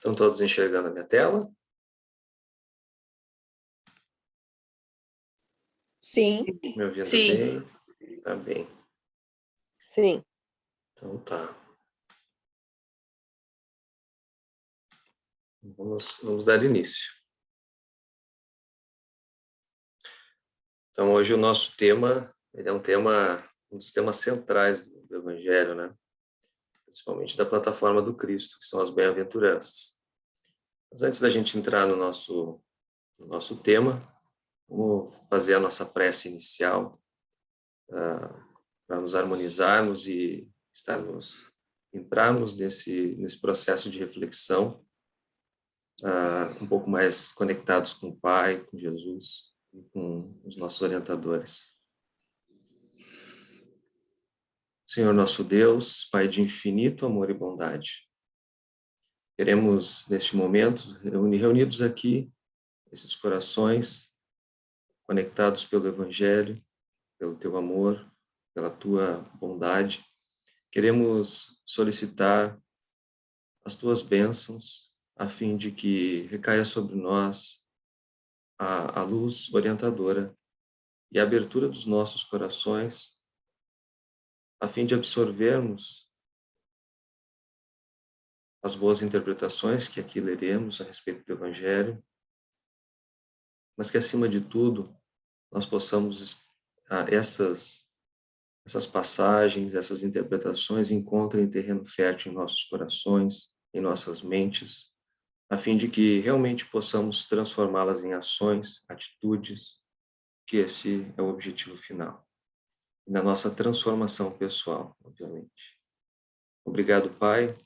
Estão todos enxergando a minha tela? Sim. Me ouvindo Sim. bem? Tá bem. Sim. Então tá. Vamos dar início. Então hoje o nosso tema, ele é um dos temas centrais do Evangelho, né? Principalmente da plataforma do Cristo, que são as bem-aventuranças. Mas antes da gente entrar no nosso tema, vamos fazer a nossa prece inicial para nos harmonizarmos e entrarmos nesse processo de reflexão um pouco mais conectados com o Pai, com Jesus e com os nossos orientadores. Senhor nosso Deus, Pai de infinito amor e bondade, queremos neste momento, reunidos aqui, esses corações conectados pelo Evangelho, pelo Teu amor, pela Tua bondade, queremos solicitar as Tuas bênçãos, a fim de que recaia sobre nós a luz orientadora e a abertura dos nossos corações, a fim de absorvermos as boas interpretações que aqui leremos a respeito do Evangelho, mas que, acima de tudo, nós possamos, essas passagens, essas interpretações encontrem terreno fértil em nossos corações, em nossas mentes, a fim de que realmente possamos transformá-las em ações, atitudes, que esse é o objetivo final. E na nossa transformação pessoal, obviamente. Obrigado, Pai,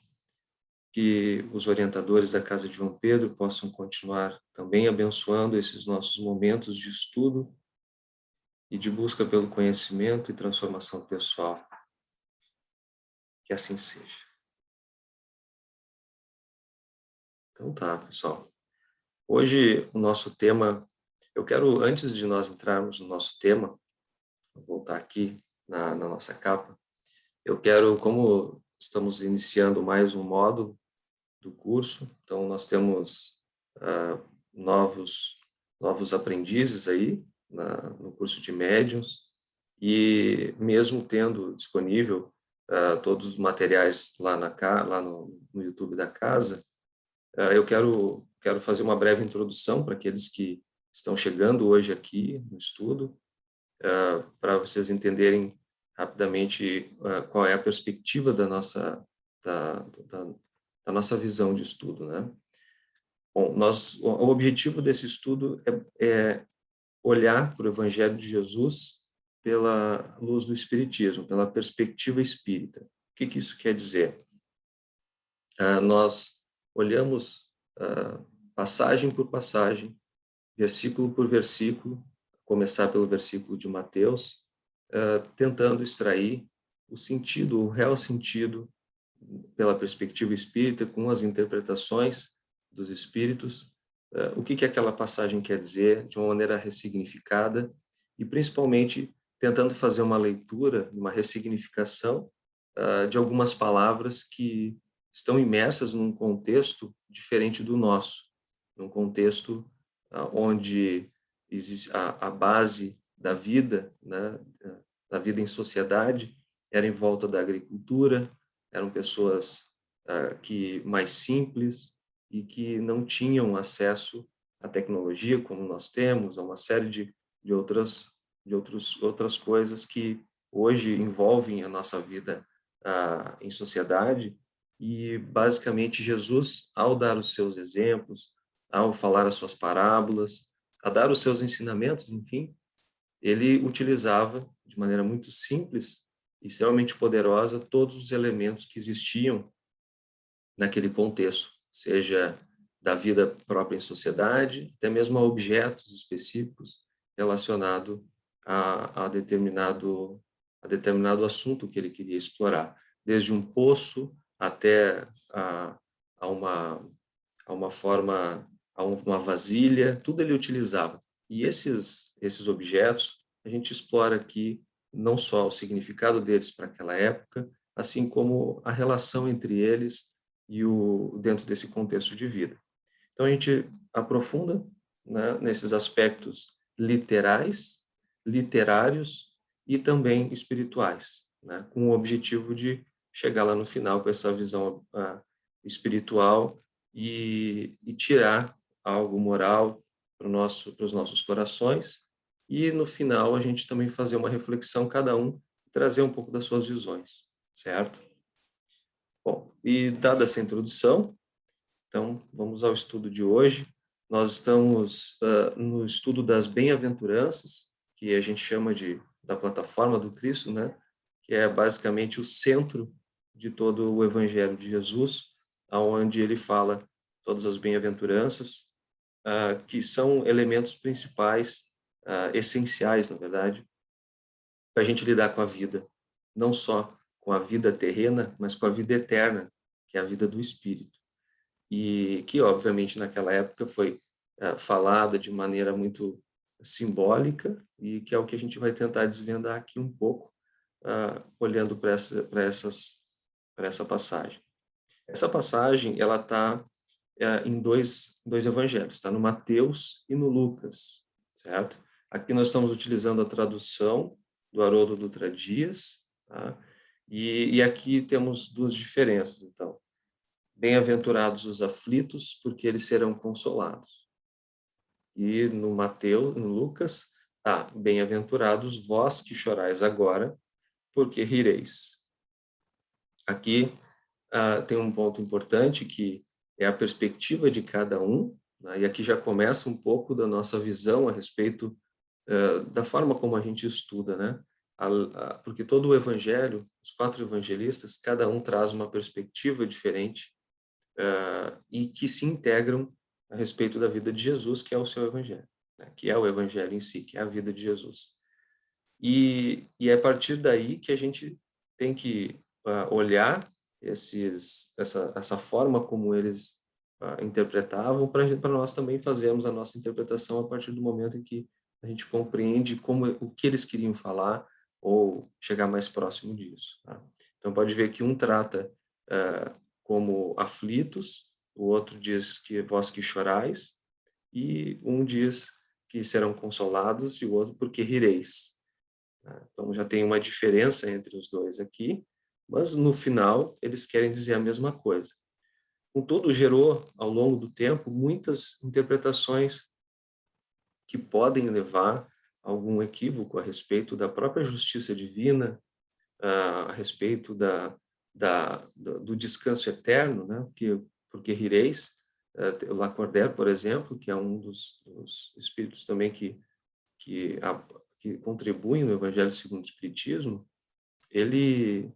que os orientadores da Casa de João Pedro possam continuar também abençoando esses nossos momentos de estudo e de busca pelo conhecimento e transformação pessoal. Que assim seja. Então tá, pessoal. Hoje o nosso tema, eu quero, antes de nós entrarmos no nosso tema, vou voltar aqui na nossa capa, eu quero, como estamos iniciando mais um módulo do curso, então nós temos novos aprendizes aí no curso de médiuns, e mesmo tendo disponível todos os materiais lá no YouTube da casa, eu quero fazer uma breve introdução para aqueles que estão chegando hoje aqui no estudo, para vocês entenderem rapidamente qual é a perspectiva da nossa visão de estudo, né? Bom, o objetivo desse estudo é olhar para o Evangelho de Jesus pela luz do Espiritismo, pela perspectiva espírita. O que isso quer dizer? Nós olhamos passagem por passagem, versículo por versículo, começar pelo versículo de Mateus, tentando extrair o sentido, o real sentido, pela perspectiva espírita, com as interpretações dos espíritos, o que aquela passagem quer dizer de uma maneira ressignificada e, principalmente, tentando fazer uma leitura, uma ressignificação de algumas palavras que estão imersas num contexto diferente do nosso, num contexto onde existe a base da vida, né, da vida em sociedade, era em volta da agricultura, eram pessoas que mais simples e que não tinham acesso à tecnologia como nós temos, a uma série de outras coisas que hoje envolvem a nossa vida em sociedade. E basicamente Jesus, ao dar os seus exemplos, ao falar as suas parábolas, a dar os seus ensinamentos, enfim, ele utilizava de maneira muito simples e extremamente poderosa todos os elementos que existiam naquele contexto, seja da vida própria em sociedade, até mesmo a objetos específicos relacionados a determinado assunto que ele queria explorar, desde um poço até a uma forma, a uma vasilha, tudo ele utilizava. E esses objetos, a gente explora aqui não só o significado deles para aquela época, assim como a relação entre eles e dentro desse contexto de vida. Então, a gente aprofunda, né, nesses aspectos literais, literários e também espirituais, né, com o objetivo de chegar lá no final com essa visão espiritual e tirar algo moral para os nossos corações, e no final a gente também fazer uma reflexão, cada um, trazer um pouco das suas visões, certo? Bom, e dada essa introdução, então vamos ao estudo de hoje. Nós estamos no estudo das bem-aventuranças, que a gente chama da plataforma do Cristo, né? Que é basicamente o centro de todo o Evangelho de Jesus, aonde ele fala todas as bem-aventuranças, que são elementos principais, essenciais, na verdade, para a gente lidar com a vida, não só com a vida terrena, mas com a vida eterna, que é a vida do Espírito. E que, obviamente, naquela época foi falada de maneira muito simbólica, e que é o que a gente vai tentar desvendar aqui um pouco, olhando para essa passagem. Essa passagem, ela está em dois evangelhos, está no Mateus e no Lucas, certo? Aqui nós estamos utilizando a tradução do Haroldo Dutra Dias, tá? E aqui temos duas diferenças, então. Bem-aventurados os aflitos, porque eles serão consolados. E no Mateus, no Lucas, bem-aventurados vós que chorais agora, porque rireis. Aqui tem um ponto importante, que é a perspectiva de cada um, né? E aqui já começa um pouco da nossa visão a respeito da forma como a gente estuda, né? Porque todo o evangelho, os 4 evangelistas, cada um traz uma perspectiva diferente, e que se integram a respeito da vida de Jesus, que é o seu evangelho, né? Que é o evangelho em si, que é a vida de Jesus. E é a partir daí que a gente tem que olhar essa forma como eles interpretavam, para nós também fazermos a nossa interpretação a partir do momento em que a gente compreende o que eles queriam falar, ou chegar mais próximo disso, tá? Então, pode ver que um trata como aflitos, o outro diz que vós que chorais, e um diz que serão consolados, e o outro porque rireis. Então, já tem uma diferença entre os dois aqui, mas no final eles querem dizer a mesma coisa. Contudo, gerou ao longo do tempo muitas interpretações que podem levar a algum equívoco a respeito da própria justiça divina, a respeito do descanso eterno, né? Porque rireis, o Lacordaire, por exemplo, que é um dos espíritos também que contribuem no Evangelho segundo o Espiritismo, ele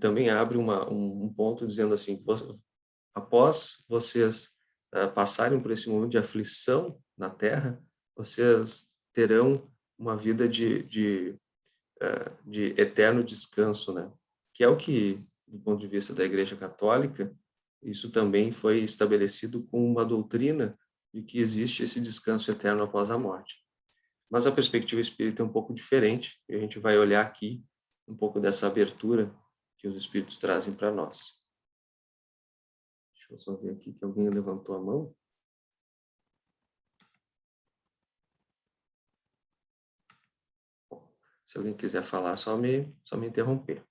também abre um ponto dizendo assim: após vocês passarem por esse momento de aflição na Terra, vocês terão uma vida de eterno descanso, né? Que é o que, do ponto de vista da Igreja Católica, isso também foi estabelecido com uma doutrina de que existe esse descanso eterno após a morte. Mas a perspectiva espírita é um pouco diferente, e a gente vai olhar aqui um pouco dessa abertura que os espíritos trazem para nós. Deixa eu só ver aqui que alguém levantou a mão. Se alguém quiser falar, só me interromper.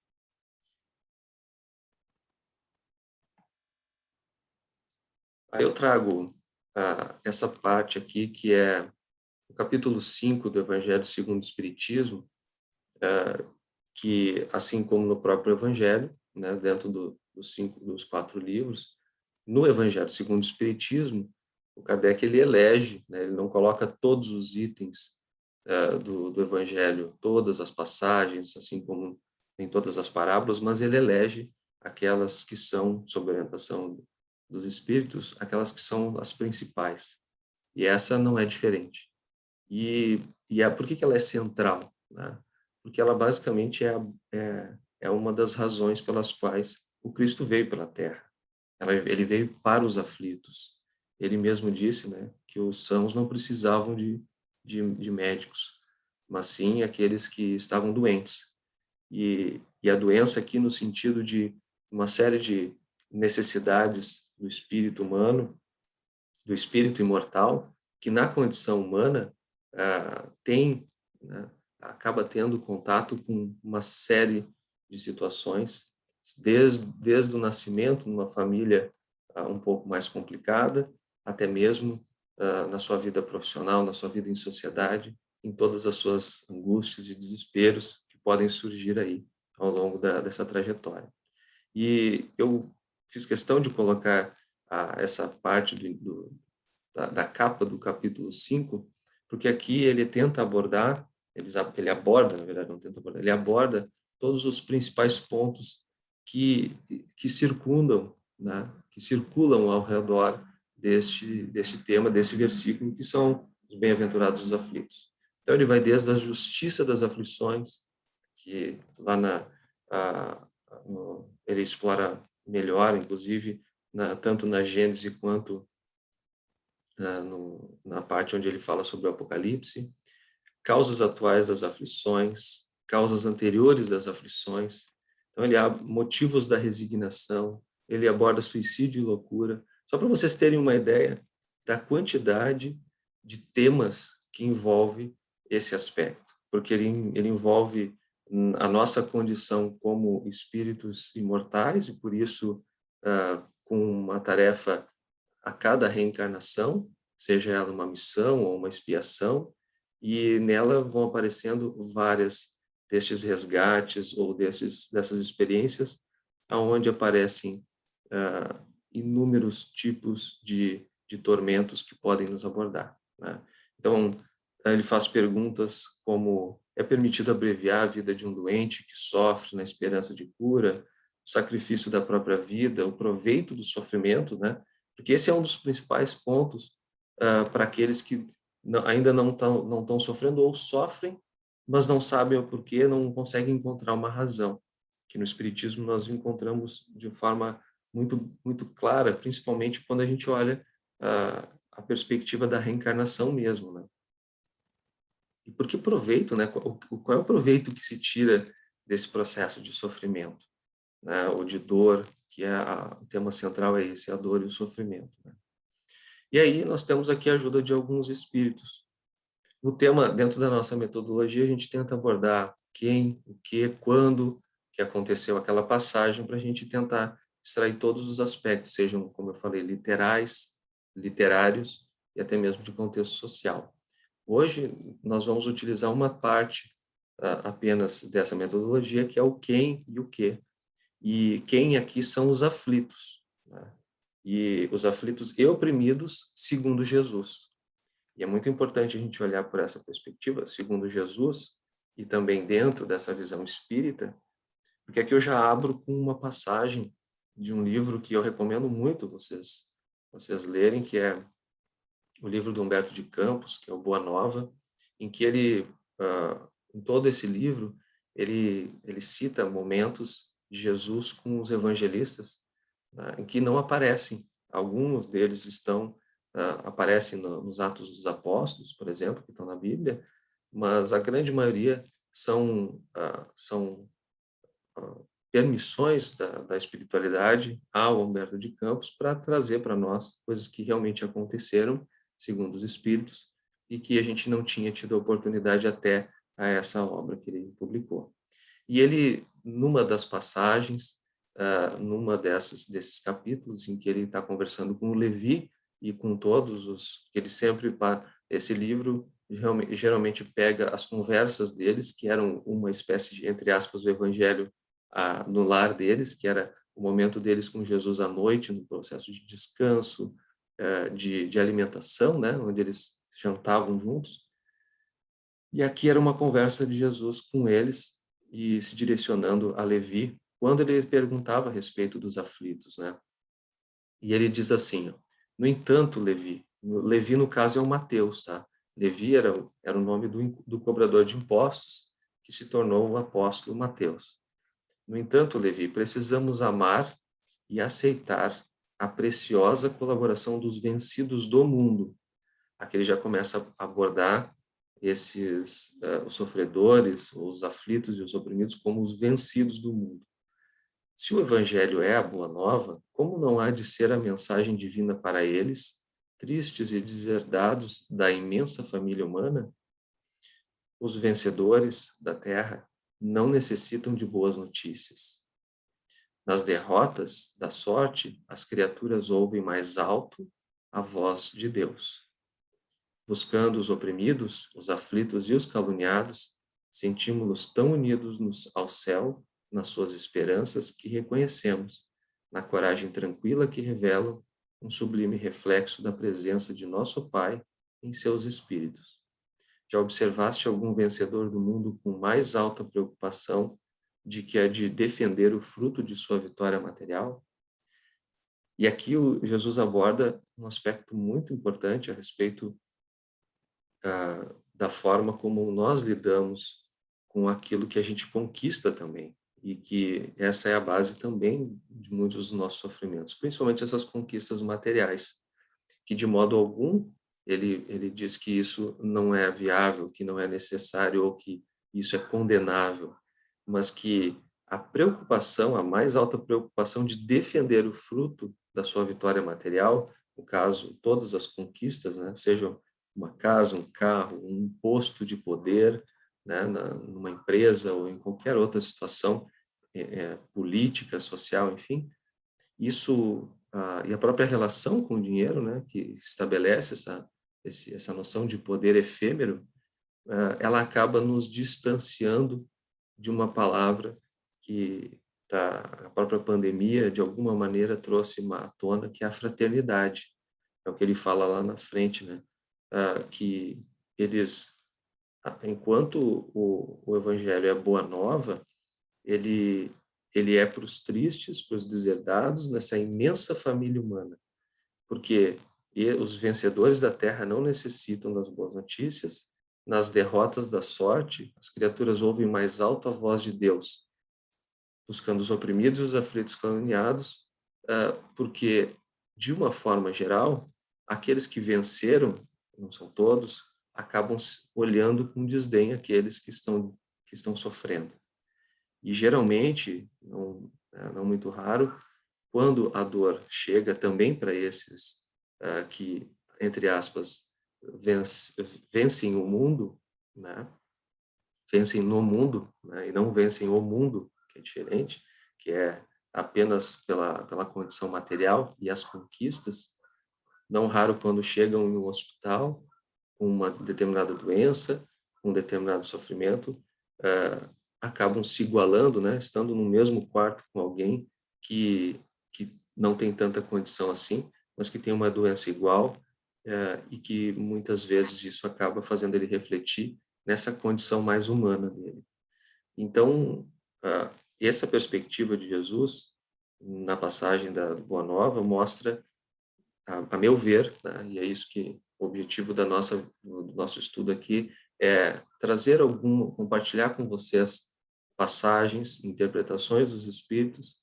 Aí eu trago essa parte aqui, que é o capítulo 5 do Evangelho segundo o Espiritismo, que, assim como no próprio Evangelho, né, dentro dos 4 livros, no Evangelho segundo o Espiritismo, o Kardec ele elege, né, ele não coloca todos os itens do Evangelho, todas as passagens, assim como em todas as parábolas, mas ele elege aquelas que são, sob orientação dos Espíritos, aquelas que são as principais. E essa não é diferente. E por que ela é central, né? Porque ela basicamente é uma das razões pelas quais o Cristo veio pela Terra. Ele veio para os aflitos. Ele mesmo disse, né, que os sãos não precisavam de médicos, mas sim aqueles que estavam doentes. E a doença aqui no sentido de uma série necessidades do espírito humano, do espírito imortal, que na condição humana tem, né, acaba tendo contato com uma série de situações, desde o nascimento, numa família um pouco mais complicada, até mesmo na sua vida profissional, na sua vida em sociedade, em todas as suas angústias e desesperos que podem surgir aí ao longo dessa trajetória. E eu fiz questão de colocar essa parte da capa do capítulo 5, porque aqui ele tenta abordar, ele aborda, na verdade, não tenta abordar, ele aborda todos os principais pontos que circundam, né, que circulam ao redor deste tema, desse versículo, que são os bem-aventurados os aflitos. Então, ele vai desde a justiça das aflições, que lá ele explora melhor, inclusive, tanto na Gênese quanto na parte onde ele fala sobre o Apocalipse, causas atuais das aflições, causas anteriores das aflições. Então, ele abre motivos da resignação, ele aborda suicídio e loucura. Só para vocês terem uma ideia da quantidade de temas que envolve esse aspecto, porque ele envolve a nossa condição como espíritos imortais e, por isso, com uma tarefa a cada reencarnação, seja ela uma missão ou uma expiação, e nela vão aparecendo várias destes resgates ou dessas experiências, aonde aparecem inúmeros tipos de tormentos que podem nos abordar, né? Então, ele faz perguntas como: é permitido abreviar a vida de um doente que sofre na esperança de cura, o sacrifício da própria vida, o proveito do sofrimento, né? Porque esse é um dos principais pontos para aqueles que ainda não estão sofrendo ou sofrem, mas não sabem o porquê, não conseguem encontrar uma razão. Que no Espiritismo nós encontramos de forma muito clara, principalmente quando a gente olha a perspectiva da reencarnação mesmo, né? E por que proveito, né? Qual é o proveito que se tira desse processo de sofrimento, né? Ou de dor, que o tema central é esse, a dor e o sofrimento, né? E aí nós temos aqui a ajuda de alguns espíritos. No tema, dentro da nossa metodologia, a gente tenta abordar quem, o que, quando que aconteceu aquela passagem, para a gente tentar extrair todos os aspectos, sejam, como eu falei, literais, literários e até mesmo de contexto social. Hoje, nós vamos utilizar uma parte apenas dessa metodologia, que é o quem e o que. E quem aqui são os aflitos, né? E os aflitos e oprimidos segundo Jesus. E é muito importante a gente olhar por essa perspectiva, segundo Jesus, e também dentro dessa visão espírita, porque aqui eu já abro com uma passagem de um livro que eu recomendo muito vocês lerem, que é o livro do Humberto de Campos, que é o Boa Nova, em que ele, em todo esse livro, ele cita momentos de Jesus com os evangelistas, né, em que não aparecem. Alguns deles aparecem nos Atos dos Apóstolos, por exemplo, que estão na Bíblia, mas a grande maioria são permissões da espiritualidade ao Humberto de Campos para trazer para nós coisas que realmente aconteceram, segundo os espíritos, e que a gente não tinha tido a oportunidade até a essa obra que ele publicou. E ele, numa das passagens, numa desses capítulos em que ele está conversando com o Levi e com todos os que ele sempre, esse livro geralmente pega as conversas deles, que eram uma espécie de, entre aspas, o evangelho no lar deles, que era o momento deles com Jesus à noite, no processo de descanso, de alimentação, né, onde eles jantavam juntos. E aqui era uma conversa de Jesus com eles e se direcionando a Levi, quando ele perguntava a respeito dos aflitos, né? E ele diz assim, ó: no entanto, Levi no caso é o Mateus, tá? Levi era o nome do cobrador de impostos, que se tornou o apóstolo Mateus. No entanto, Levi, precisamos amar e aceitar a preciosa colaboração dos vencidos do mundo. Aqui ele já começa a abordar os sofredores, os aflitos e os oprimidos como os vencidos do mundo. Se o Evangelho é a boa nova, como não há de ser a mensagem divina para eles, tristes e deserdados da imensa família humana? Os vencedores da terra não necessitam de boas notícias. Nas derrotas da sorte, as criaturas ouvem mais alto a voz de Deus. Buscando os oprimidos, os aflitos e os caluniados, sentimos-nos tão unidos ao céu, nas suas esperanças, que reconhecemos, na coragem tranquila que revelam, um sublime reflexo da presença de nosso Pai em seus espíritos. Já observaste algum vencedor do mundo com mais alta preocupação de que a de defender o fruto de sua vitória material? E aqui Jesus aborda um aspecto muito importante a respeito da forma como nós lidamos com aquilo que a gente conquista também, e que essa é a base também de muitos dos nossos sofrimentos, principalmente essas conquistas materiais, que de modo algum ele diz que isso não é viável, que não é necessário ou que isso é condenável, mas que a preocupação, a mais alta preocupação de defender o fruto da sua vitória material, no caso, todas as conquistas, né, sejam uma casa, um carro, um posto de poder, né, numa empresa ou em qualquer outra situação política, social, enfim, isso e a própria relação com o dinheiro, né, que estabelece essa noção de poder efêmero, ela acaba nos distanciando de uma palavra que a própria pandemia, de alguma maneira, trouxe à tona, que é a fraternidade. É o que ele fala lá na frente, né? Que eles, enquanto o evangelho é boa nova, ele é para os tristes, para os deserdados, nessa imensa família humana, porque os vencedores da terra não necessitam das boas notícias. Nas derrotas da sorte, as criaturas ouvem mais alto a voz de Deus, buscando os oprimidos e os aflitos caluniados, porque, de uma forma geral, aqueles que venceram, não são todos, acabam olhando com desdém aqueles que estão sofrendo. E, geralmente, não muito raro, quando a dor chega também para esses que, entre aspas, vencem o mundo, né? Vencem no mundo, né? E não vencem o mundo, que é diferente, que é apenas pela condição material e as conquistas, não raro quando chegam em um hospital com uma determinada doença, um determinado sofrimento, acabam se igualando, né? Estando no mesmo quarto com alguém que não tem tanta condição assim, mas que tem uma doença igual, e que muitas vezes isso acaba fazendo ele refletir nessa condição mais humana dele. Então, essa perspectiva de Jesus, na passagem da Boa Nova, mostra, a meu ver, né, e é isso que o objetivo do nosso estudo aqui é trazer compartilhar com vocês passagens, interpretações dos Espíritos,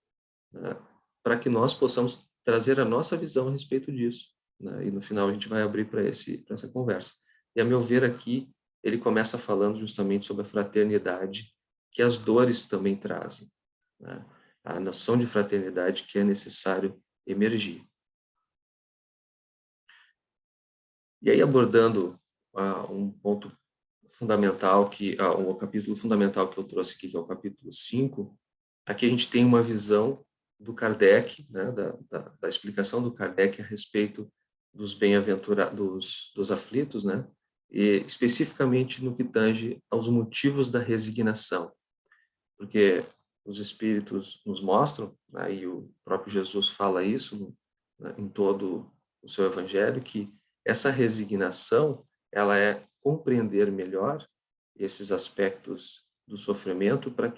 né, para que nós possamos trazer a nossa visão a respeito disso, né, e no final a gente vai abrir para essa conversa. E a meu ver aqui, ele começa falando justamente sobre a fraternidade que as dores também trazem, né, a noção de fraternidade que é necessário emergir. E aí, abordando um ponto fundamental, o capítulo fundamental que eu trouxe aqui, que é o capítulo 5, aqui a gente tem uma visão do Kardec, né, da explicação do Kardec a respeito dos bem-aventurados, dos aflitos, né, e especificamente no que tange aos motivos da resignação, porque os Espíritos nos mostram, né, e o próprio Jesus fala isso, né, em todo o seu Evangelho, que essa resignação, ela é compreender melhor esses aspectos do sofrimento para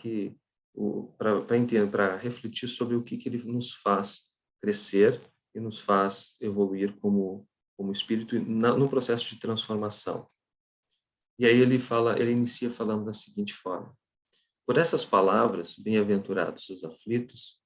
refletir sobre o que ele nos faz crescer e nos faz evoluir como espírito no processo de transformação. E aí ele inicia falando da seguinte forma: por essas palavras, bem-aventurados os aflitos,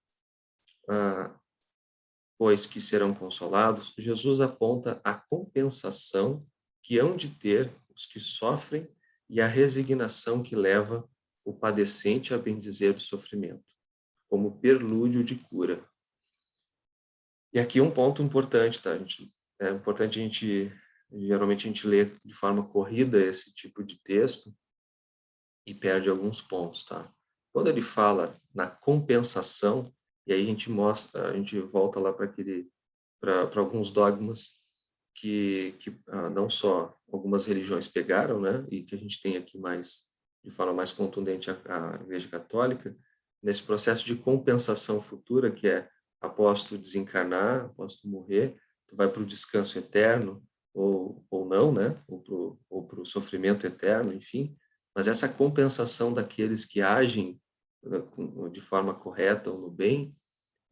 pois que serão consolados, Jesus aponta a compensação que hão de ter os que sofrem e a resignação que leva o padecente a bendizer o sofrimento. como prelúdio de cura. E aqui um ponto importante, tá? É importante geralmente a gente lê de forma corrida esse tipo de texto e perde alguns pontos, tá? Quando ele fala na compensação, e aí a gente volta lá para alguns dogmas que não só algumas religiões pegaram, né, e que a gente tem aqui de forma mais contundente a Igreja Católica, nesse processo de compensação futura, que é após tu desencarnar, após tu morrer, tu vai para o descanso eterno, ou não, né, ou para o sofrimento eterno, enfim, mas essa compensação daqueles que agem de forma correta ou no bem,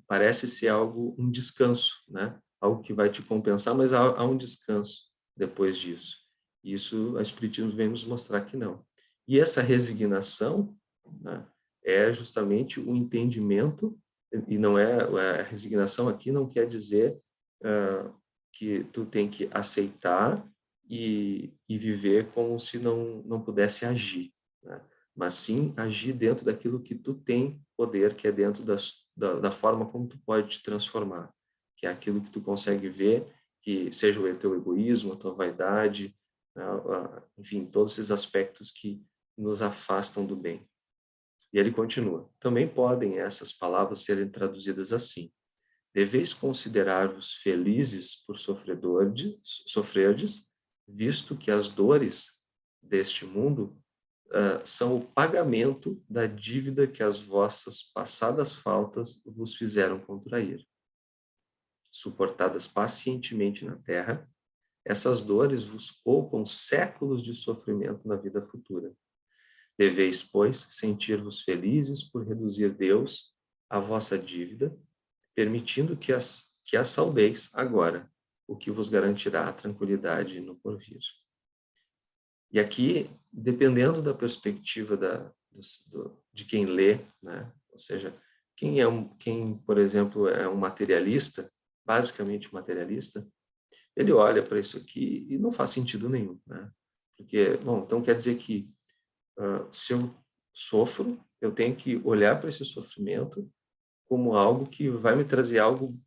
parece ser um descanso, né? Algo que vai te compensar, mas há um descanso depois disso. Isso, a Espiritismo vem nos mostrar que não. E essa resignação, né, é justamente o entendimento, e não a resignação aqui não quer dizer que tu tem que aceitar e viver como se não pudesse agir, né? Mas sim agir dentro daquilo que tu tem poder, que é dentro da forma como tu pode te transformar, que é aquilo que tu consegue ver, que seja o teu egoísmo, a tua vaidade, enfim, todos esses aspectos que nos afastam do bem. E ele continua: também podem essas palavras serem traduzidas assim: deveis considerar-vos felizes por sofrerdes, visto que as dores deste mundo são o pagamento da dívida que as vossas passadas faltas vos fizeram contrair. Suportadas pacientemente na terra, essas dores vos poupam séculos de sofrimento na vida futura. Deveis, pois, sentir-vos felizes por reduzir Deus a vossa dívida, permitindo que a saldeis agora, o que vos garantirá a tranquilidade no porvir. E aqui, dependendo da perspectiva de quem lê, né? Ou seja, quem, por exemplo, é um materialista, basicamente um materialista, ele olha para isso aqui e não faz sentido nenhum, né? Porque, bom, então quer dizer que se eu sofro, eu tenho que olhar para esse sofrimento como algo que vai me trazer algo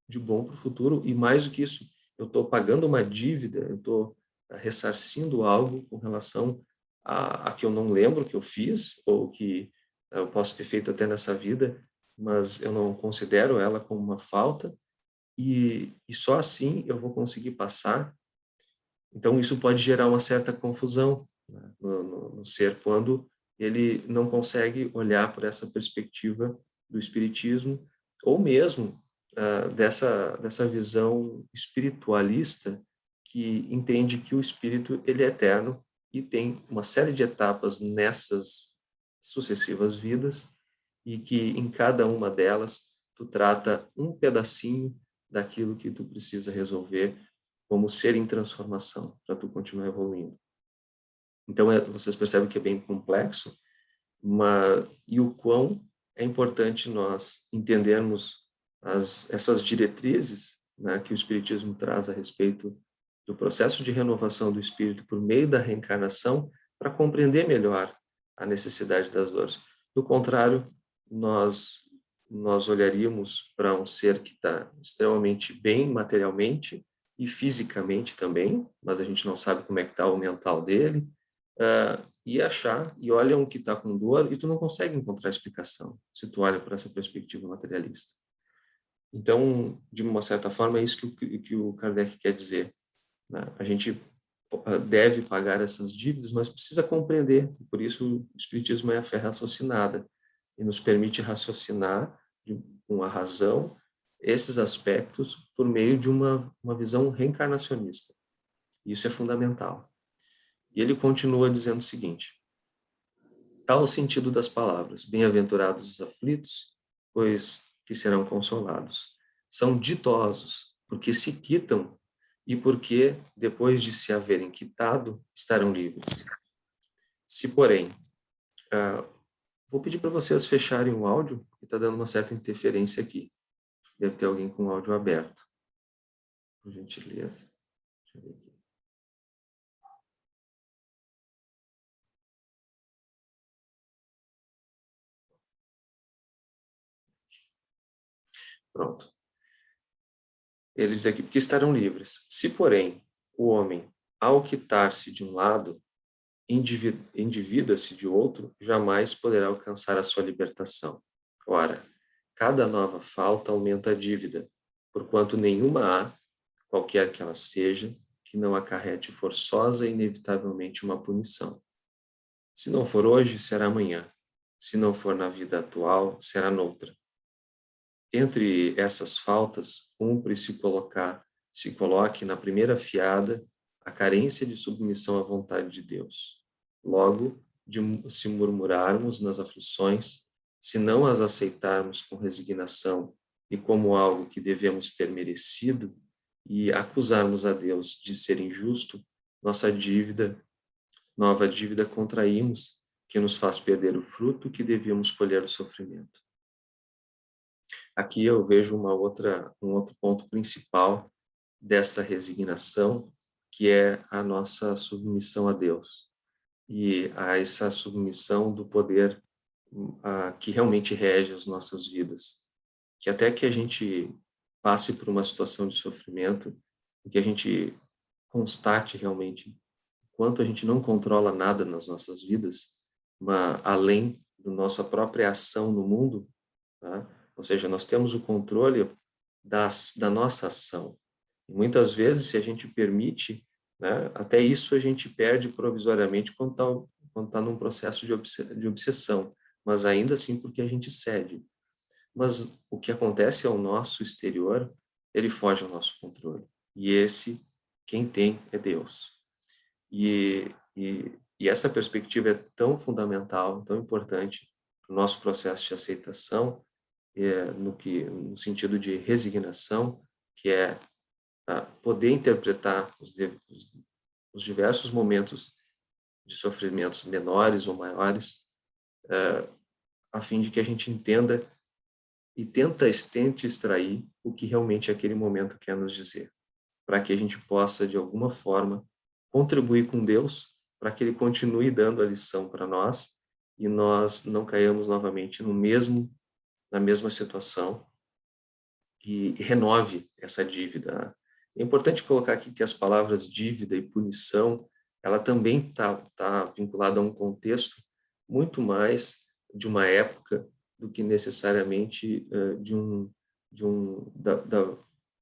de bom para o futuro, e mais do que isso, eu estou pagando uma dívida, eu estou ressarcindo algo com relação a que eu não lembro que eu fiz, ou que eu posso ter feito até nessa vida, mas eu não considero ela como uma falta, e só assim eu vou conseguir passar. Então, isso pode gerar uma certa confusão, né, no ser, quando ele não consegue olhar por essa perspectiva do espiritismo, ou mesmo dessa visão espiritualista, que entende que o espírito ele é eterno e tem uma série de etapas nessas sucessivas vidas, e que em cada uma delas tu trata um pedacinho daquilo que tu precisa resolver como ser em transformação, para tu continuar evoluindo. Então, vocês percebem que é bem complexo, e o quão é importante nós entendermos essas diretrizes, né, que o Espiritismo traz a respeito do processo de renovação do espírito por meio da reencarnação, para compreender melhor a necessidade das dores. Do contrário, nós olharíamos para um ser que está extremamente bem materialmente e fisicamente também, mas a gente não sabe como é que está o mental dele, e achar, e olha um que está com dor, e tu não consegue encontrar explicação, se tu olha por essa perspectiva materialista. Então, de uma certa forma, é isso que o Kardec quer dizer, né? A gente deve pagar essas dívidas, mas precisa compreender, por isso o Espiritismo é a fé raciocinada, e nos permite raciocinar com a razão esses aspectos por meio de uma visão reencarnacionista. Isso é fundamental. E ele continua dizendo o seguinte: tal o sentido das palavras: bem-aventurados os aflitos, pois que serão consolados. São ditosos, porque se quitam, e porque, depois de se haverem quitado, estarão livres. Se, porém, vou pedir para vocês fecharem o áudio, porque está dando uma certa interferência aqui. Deve ter alguém com o áudio aberto. Por gentileza. Deixa eu ver aqui. Pronto. Ele diz aqui, porque estarão livres. Se, porém, o homem, ao quitar-se de um lado, endivida-se de outro, jamais poderá alcançar a sua libertação. Ora, cada nova falta aumenta a dívida, porquanto nenhuma há, qualquer que ela seja, que não acarrete forçosa e inevitavelmente uma punição. Se não for hoje, será amanhã. Se não for na vida atual, será noutra. Entre essas faltas, cumpre se coloque na primeira fiada a carência de submissão à vontade de Deus. Logo, se murmurarmos nas aflições, se não as aceitarmos com resignação e como algo que devemos ter merecido, e acusarmos a Deus de ser injusto, nova dívida contraímos, que nos faz perder o fruto que devíamos colher do sofrimento. Aqui eu vejo um outro ponto principal dessa resignação, que é a nossa submissão a Deus e a essa submissão do poder que realmente rege as nossas vidas. Que até que a gente passe por uma situação de sofrimento, que a gente constate realmente quanto a gente não controla nada nas nossas vidas, mas além da nossa própria ação no mundo, tá? Ou seja, nós temos o controle da nossa ação. E muitas vezes, se a gente permite, né, até isso a gente perde provisoriamente quando tá num processo de obsessão, mas ainda assim porque a gente cede. Mas o que acontece ao nosso exterior, ele foge ao nosso controle. E quem tem, é Deus. E essa perspectiva é tão fundamental, tão importante para o nosso processo de aceitação, no sentido de resignação, que é poder interpretar os diversos momentos de sofrimentos menores ou maiores, a fim de que a gente entenda e tente extrair o que realmente aquele momento quer nos dizer, para que a gente possa, de alguma forma, contribuir com Deus, para que Ele continue dando a lição para nós e nós não caiamos novamente na mesma situação e renove essa dívida. É importante colocar aqui que as palavras dívida e punição, ela também tá vinculada a um contexto muito mais de uma época do que necessariamente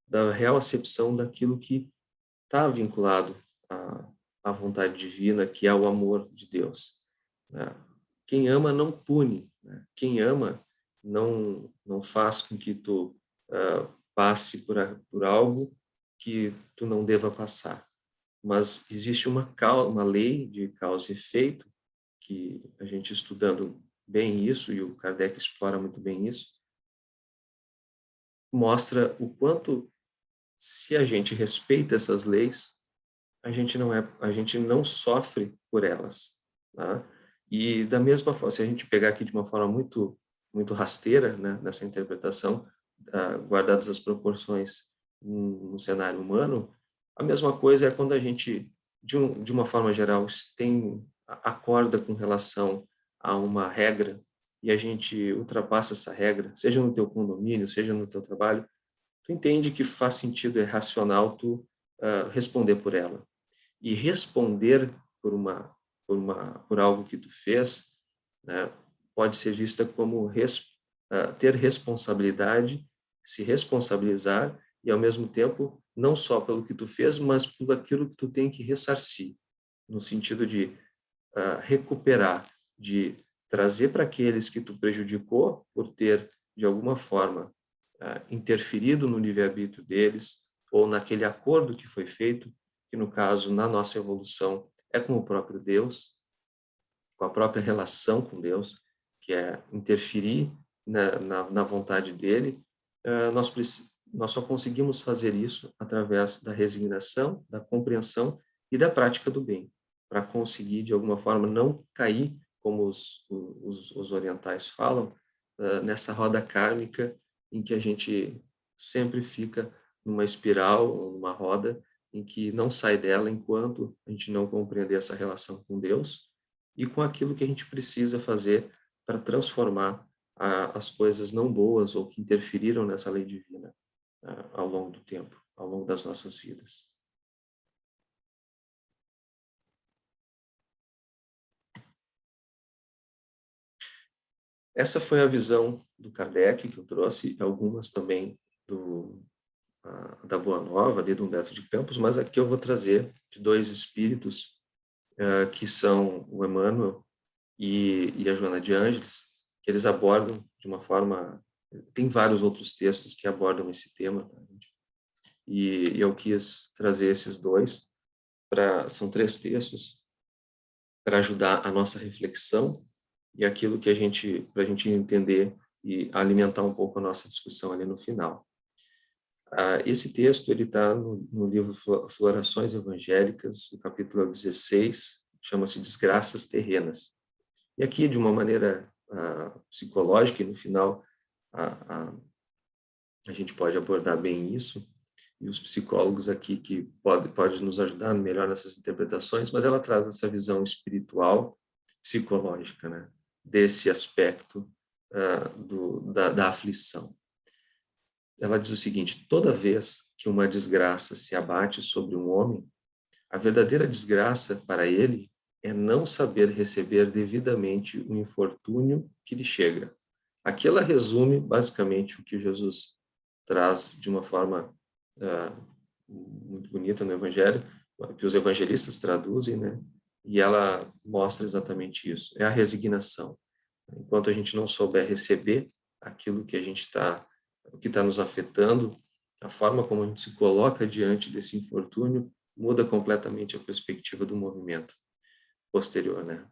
da real acepção daquilo que está vinculado à vontade divina, que é o amor de Deus. Né? Quem ama não pune, né? Quem ama não faz com que tu passe por algo que tu não deva passar. Mas existe uma lei de causa e efeito, que a gente estudando bem isso, e o Kardec explora muito bem isso, mostra o quanto, se a gente respeita essas leis, a gente não sofre por elas, tá? E da mesma forma, se a gente pegar aqui de uma forma muito rasteira, né, nessa interpretação, guardadas as proporções no cenário humano, a mesma coisa é quando a gente, de uma forma geral, acorda com relação a uma regra e a gente ultrapassa essa regra, seja no teu condomínio, seja no teu trabalho, tu entende que faz sentido, é racional tu responder por ela. E responder por algo que tu fez, né, pode ser vista como ter responsabilidade, se responsabilizar e, ao mesmo tempo, não só pelo que tu fez, mas por aquilo que tu tem que ressarcir, no sentido de recuperar, de trazer para aqueles que tu prejudicou por ter, de alguma forma, interferido no livre-arbítrio deles ou naquele acordo que foi feito, que no caso, na nossa evolução, é com o próprio Deus, com a própria relação com Deus, que é interferir na vontade dele. Nós só conseguimos fazer isso através da resignação, da compreensão e da prática do bem, para conseguir, de alguma forma, não cair, como os orientais falam, nessa roda kármica em que a gente sempre fica numa espiral, ou numa roda, em que não sai dela enquanto a gente não compreender essa relação com Deus e com aquilo que a gente precisa fazer para transformar as coisas não boas ou que interferiram nessa lei divina ao longo do tempo, ao longo das nossas vidas. Essa foi a visão do Kardec que eu trouxe, algumas também da Boa Nova, ali do Humberto de Campos, mas aqui eu vou trazer de dois espíritos que são o Emmanuel e a Joana de Ângeles, que eles abordam de uma forma... Tem vários outros textos que abordam esse tema, tá, gente? E eu quis trazer esses dois, são 3 textos, para ajudar a nossa reflexão e aquilo que para a gente entender e alimentar um pouco a nossa discussão ali no final. Esse texto ele está no livro Florações Evangélicas, no capítulo 16, chama-se Desgraças Terrenas. E aqui, de uma maneira psicológica, e no final a gente pode abordar bem isso, e os psicólogos aqui que podem nos ajudar melhor nessas interpretações, mas ela traz essa visão espiritual, psicológica, né, desse aspecto da aflição. Ela diz o seguinte: toda vez que uma desgraça se abate sobre um homem, a verdadeira desgraça para ele é não saber receber devidamente o infortúnio que lhe chega. Aqui ela resume basicamente o que Jesus traz de uma forma muito bonita no Evangelho, que os evangelistas traduzem, né? E ela mostra exatamente isso. É a resignação. Enquanto a gente não souber receber aquilo que o que está nos afetando, a forma como a gente se coloca diante desse infortúnio muda completamente a perspectiva do movimento posterior, né?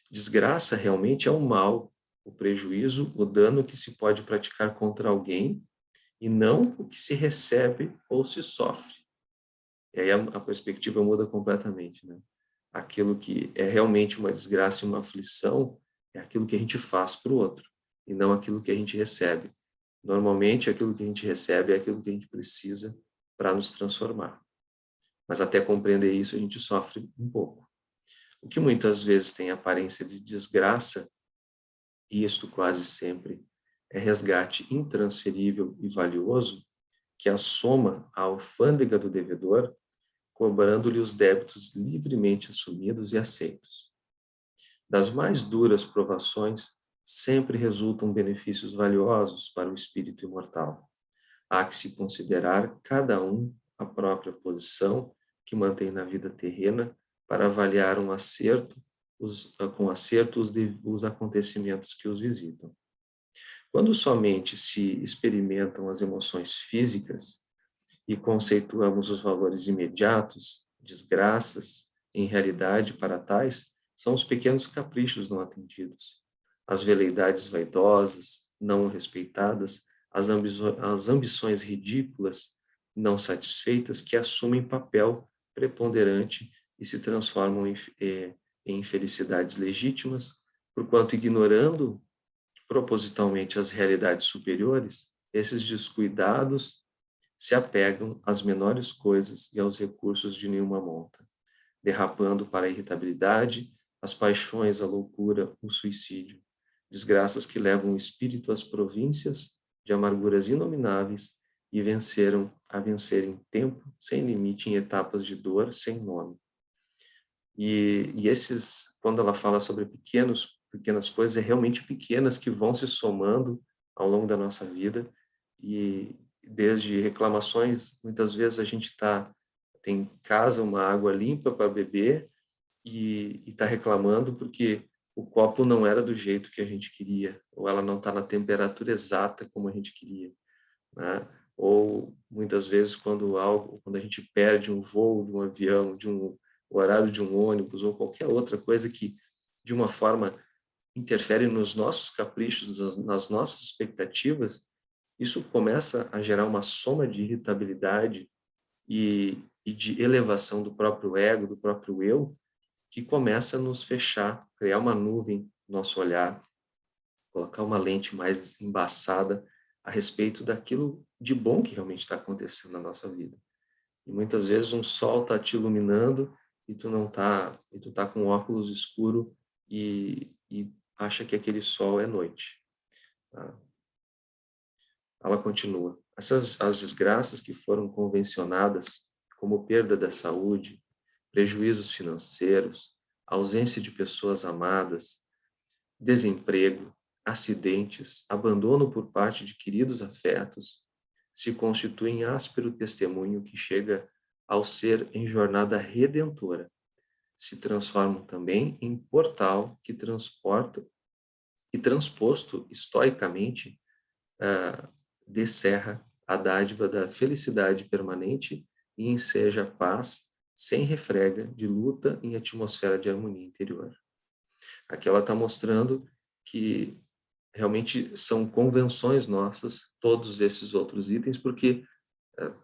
Desgraça realmente é o mal, o prejuízo, o dano que se pode praticar contra alguém e não o que se recebe ou se sofre. E aí a perspectiva muda completamente, né? Aquilo que é realmente uma desgraça e uma aflição é aquilo que a gente faz para o outro e não aquilo que a gente recebe. Normalmente, aquilo que a gente recebe é aquilo que a gente precisa para nos transformar. Mas até compreender isso, a gente sofre um pouco. O que muitas vezes tem aparência de desgraça, e isto quase sempre é resgate intransferível e valioso, que assoma a alfândega do devedor, cobrando-lhe os débitos livremente assumidos e aceitos. Das mais duras provações, sempre resultam benefícios valiosos para o espírito imortal. Há que se considerar cada um a própria posição que mantém na vida terrena para avaliar com acerto os acontecimentos que os visitam. Quando somente se experimentam as emoções físicas e conceituamos os valores imediatos, desgraças, em realidade, para tais, são os pequenos caprichos não atendidos, as veleidades vaidosas, não respeitadas, as ambições ridículas, não satisfeitas, que assumem papel preponderante e se transformam em infelicidades legítimas, porquanto, ignorando propositalmente as realidades superiores, esses descuidados se apegam às menores coisas e aos recursos de nenhuma monta, derrapando para a irritabilidade, as paixões, a loucura, o suicídio, desgraças que levam o espírito às províncias de amarguras inomináveis e a vencer em tempo, sem limite, em etapas de dor sem nome. E quando ela fala sobre pequenas coisas, é realmente pequenas que vão se somando ao longo da nossa vida, e desde reclamações, muitas vezes a gente tem em casa uma água limpa para beber e está reclamando porque o copo não era do jeito que a gente queria, ou ela não está na temperatura exata como a gente queria, né? Ou muitas vezes quando a gente perde um voo de um avião, o horário de um ônibus ou qualquer outra coisa que de uma forma interfere nos nossos caprichos, nas nossas expectativas, isso começa a gerar uma soma de irritabilidade e de elevação do próprio ego, do próprio eu, que começa a nos fechar, criar uma nuvem no nosso olhar, colocar uma lente mais embaçada a respeito daquilo de bom que realmente está acontecendo na nossa vida. E muitas vezes um sol está te iluminando e tu tá com óculos escuro e acha que aquele sol é noite. Tá? Ela continua. As desgraças que foram convencionadas, como perda da saúde, prejuízos financeiros, ausência de pessoas amadas, desemprego, acidentes, abandono por parte de queridos afetos, se constituem áspero testemunho que chega ao ser em jornada redentora. Se transformam também em portal que transporta e transposto estoicamente, descerra a dádiva da felicidade permanente e enseja paz sem refrega de luta em atmosfera de harmonia interior. Aqui ela está mostrando que realmente são convenções nossas, todos esses outros itens, porque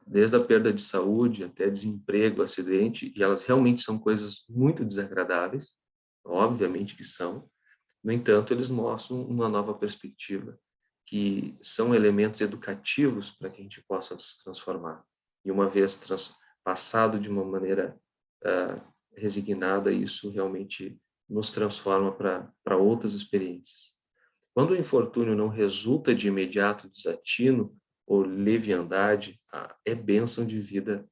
desde a perda de saúde até desemprego, acidente, e elas realmente são coisas muito desagradáveis, obviamente que são. No entanto, eles mostram uma nova perspectiva, que são elementos educativos para que a gente possa se transformar. E uma vez passado de uma maneira resignada, isso realmente nos transforma para outras experiências. Quando o infortúnio não resulta de imediato desatino ou leviandade, é bênção de vida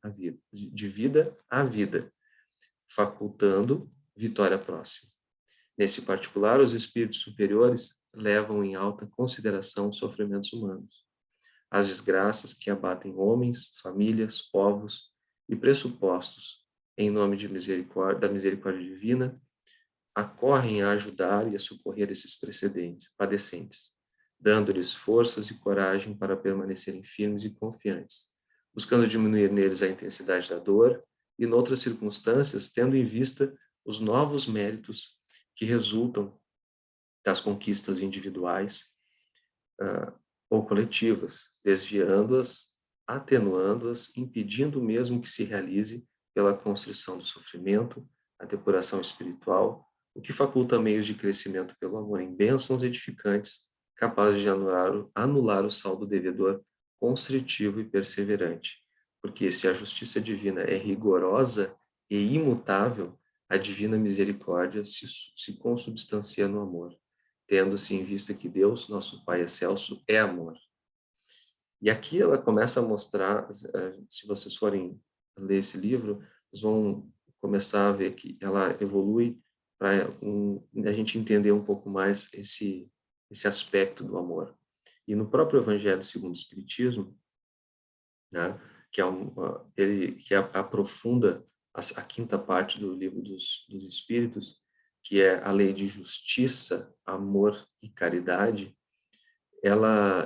a vida, facultando vitória próxima. Nesse particular, os espíritos superiores levam em alta consideração os sofrimentos humanos, as desgraças que abatem homens, famílias, povos e pressupostos em nome de da misericórdia divina, acorrem a ajudar e a socorrer esses padecentes, dando-lhes forças e coragem para permanecerem firmes e confiantes, buscando diminuir neles a intensidade da dor e, noutras circunstâncias, tendo em vista os novos méritos que resultam das conquistas individuais ou coletivas, desviando-as, atenuando-as, impedindo mesmo que se realize pela constrição do sofrimento, a depuração espiritual, o que faculta meios de crescimento pelo amor em bênçãos edificantes, capazes de anular o saldo devedor constritivo e perseverante. Porque se a justiça divina é rigorosa e imutável, a divina misericórdia se consubstancia no amor, tendo-se em vista que Deus, nosso Pai excelso, é amor. E aqui ela começa a mostrar, se vocês forem ler esse livro, vocês vão começar a ver que ela evolui para a gente entender um pouco mais esse aspecto do amor. E no próprio Evangelho segundo o Espiritismo, né, que aprofunda a quinta parte do livro dos Espíritos, que é a lei de justiça, amor e caridade,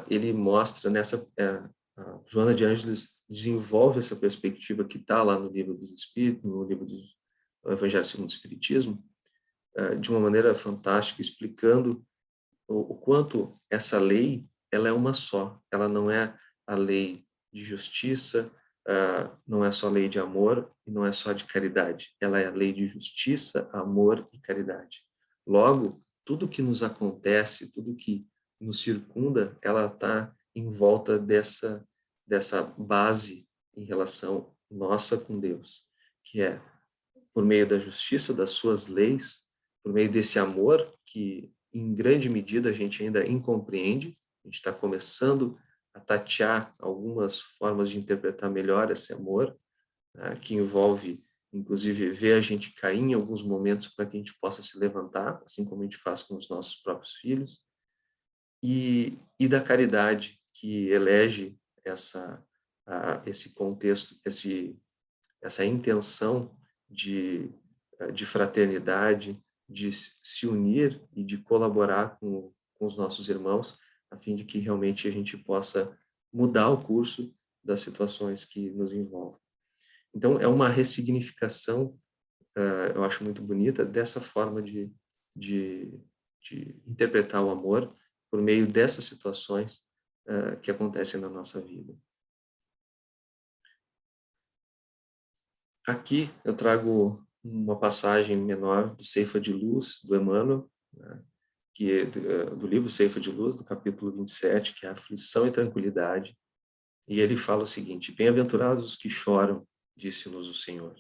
ele mostra a Joana de Ângeles desenvolve essa perspectiva que está lá no livro dos Espíritos, no livro do Evangelho segundo o Espiritismo, de uma maneira fantástica, explicando o quanto essa lei ela é uma só, ela não é a lei de justiça, não é só a lei de amor e não é só de caridade, ela é a lei de justiça, amor e caridade. Logo, tudo que nos acontece, tudo que nos circunda, ela está em volta dessa base em relação nossa com Deus, que é por meio da justiça, das suas leis, por meio desse amor que, em grande medida, a gente ainda incompreende, a gente está começando a tatear algumas formas de interpretar melhor esse amor, que envolve, inclusive, ver a gente cair em alguns momentos para que a gente possa se levantar, assim como a gente faz com os nossos próprios filhos, e da caridade, que elege esse contexto, essa intenção de fraternidade, de se unir e de colaborar com os nossos irmãos, a fim de que realmente a gente possa mudar o curso das situações que nos envolvem. Então, é uma ressignificação, eu acho muito bonita, dessa forma de interpretar o amor por meio dessas situações que acontecem na nossa vida. Aqui eu trago uma passagem menor do Ceifa de Luz, do Emmanuel, né, que é do livro Ceifa de Luz, do capítulo 27, que é Aflição e Tranquilidade, e ele fala o seguinte: bem-aventurados os que choram, disse-nos o Senhor.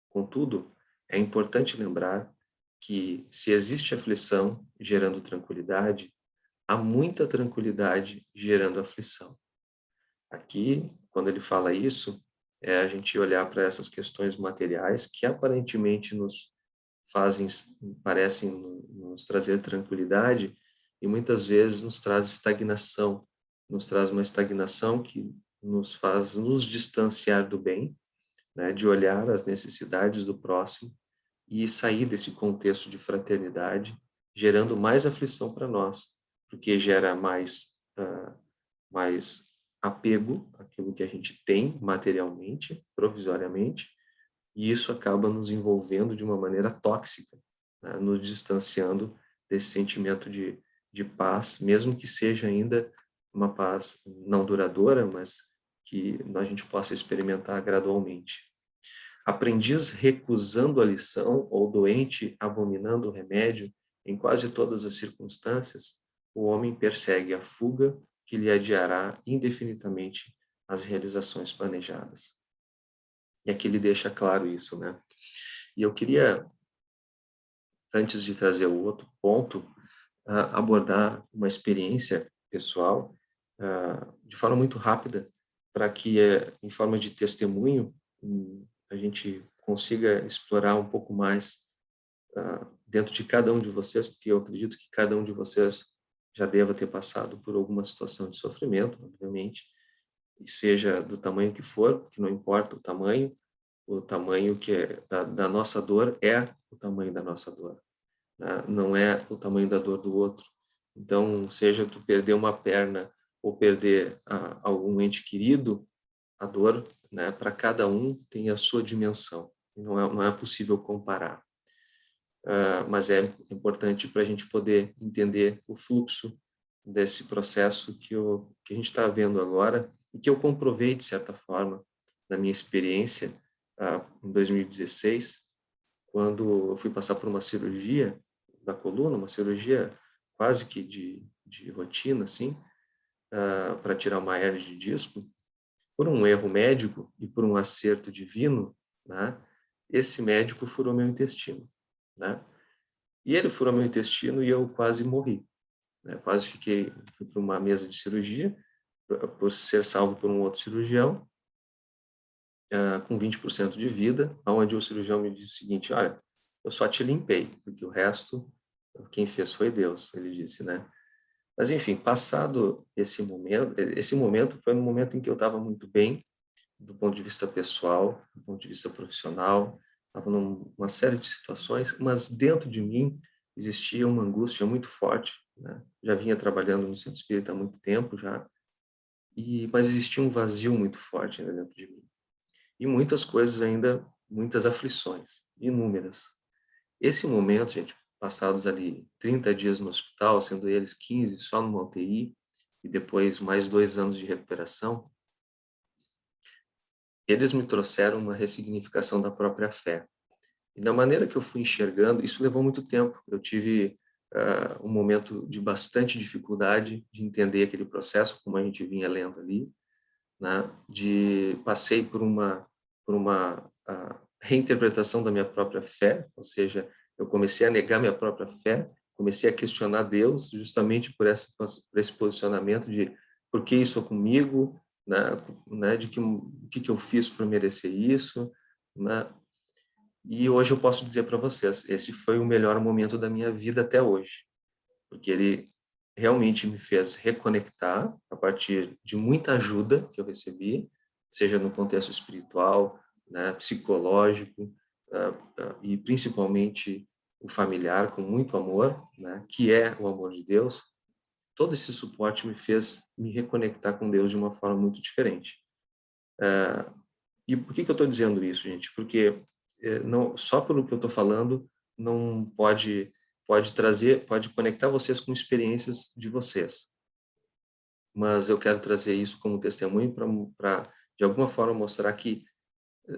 Contudo, é importante lembrar que, se existe aflição gerando tranquilidade, há muita tranquilidade gerando aflição. Aqui, quando ele fala isso, é a gente olhar para essas questões materiais que aparentemente nos fazem, parecem nos trazer tranquilidade e muitas vezes nos traz estagnação, nos traz uma estagnação que nos faz nos distanciar do bem, né, de olhar as necessidades do próximo e sair desse contexto de fraternidade, gerando mais aflição para nós, porque gera mais apego àquilo que a gente tem materialmente, provisoriamente, e isso acaba nos envolvendo de uma maneira tóxica, né, nos distanciando desse sentimento de paz, mesmo que seja ainda uma paz não duradoura, mas que a gente possa experimentar gradualmente. Aprendiz recusando a lição ou doente abominando o remédio, em quase todas as circunstâncias, o homem persegue a fuga que lhe adiará indefinidamente as realizações planejadas. E aqui ele deixa claro isso, né? E eu queria, antes de trazer o outro ponto, abordar uma experiência pessoal de forma muito rápida, para que, em forma de testemunho, a gente consiga explorar um pouco mais dentro de cada um de vocês, porque eu acredito que cada um de vocês já deva ter passado por alguma situação de sofrimento, obviamente, e seja do tamanho que for, que não importa o tamanho que é da nossa dor é o tamanho da nossa dor, né? Não é o tamanho da dor do outro. Então, seja tu perder uma perna ou perder algum ente querido, a dor, né, para cada um tem a sua dimensão. Não é possível comparar. Mas é importante para a gente poder entender o fluxo desse processo que a gente está vendo agora e que eu comprovei, de certa forma, na minha experiência em 2016, quando eu fui passar por uma cirurgia da coluna, uma cirurgia quase que de rotina, assim, para tirar uma hérnia de disco, por um erro médico e por um acerto divino, né, esse médico furou meu intestino, né? E ele furou meu intestino e eu quase morri, né? Fui para uma mesa de cirurgia, por ser salvo por um outro cirurgião, com 20% de vida, onde o cirurgião me disse o seguinte: olha, eu só te limpei, porque o resto, quem fez foi Deus, ele disse, né? Mas, enfim, passado esse momento foi um momento em que eu estava muito bem, do ponto de vista pessoal, do ponto de vista profissional, estava numa série de situações, mas dentro de mim existia uma angústia muito forte, né? Já vinha trabalhando no centro espírita há muito tempo já, mas existia um vazio muito forte ainda dentro de mim. E muitas coisas ainda, muitas aflições, inúmeras. Esse momento, gente, passados ali 30 dias no hospital, sendo eles 15 só numa UTI, e depois mais 2 anos de recuperação, eles me trouxeram uma ressignificação da própria fé. E da maneira que eu fui enxergando, isso levou muito tempo. Eu tive um momento de bastante dificuldade de entender aquele processo, como a gente vinha lendo ali, né? Passei por uma reinterpretação da minha própria fé, ou seja, eu comecei a negar minha própria fé, comecei a questionar Deus justamente por esse posicionamento de por que isso é comigo, né, de o que eu fiz para merecer isso, né? E hoje eu posso dizer para vocês, esse foi o melhor momento da minha vida até hoje, porque ele realmente me fez reconectar a partir de muita ajuda que eu recebi, seja no contexto espiritual, né, psicológico, e principalmente o familiar, com muito amor, né, que é o amor de Deus. Todo esse suporte me fez me reconectar com Deus de uma forma muito diferente. E por que eu estou dizendo isso, gente? Porque não, só pelo que eu estou falando, não pode conectar vocês com experiências de vocês. Mas eu quero trazer isso como testemunho para de alguma forma mostrar que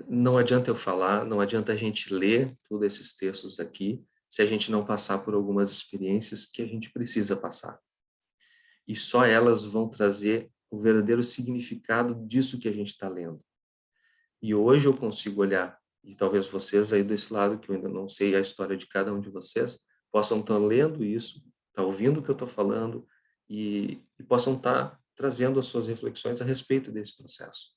não adianta eu falar, não adianta a gente ler todos esses textos aqui, se a gente não passar por algumas experiências que a gente precisa passar. E só elas vão trazer o verdadeiro significado disso que a gente está lendo. E hoje eu consigo olhar, e talvez vocês aí desse lado, que eu ainda não sei a história de cada um de vocês, possam estar lendo isso, estar ouvindo o que eu estou falando, e possam estar trazendo as suas reflexões a respeito desse processo.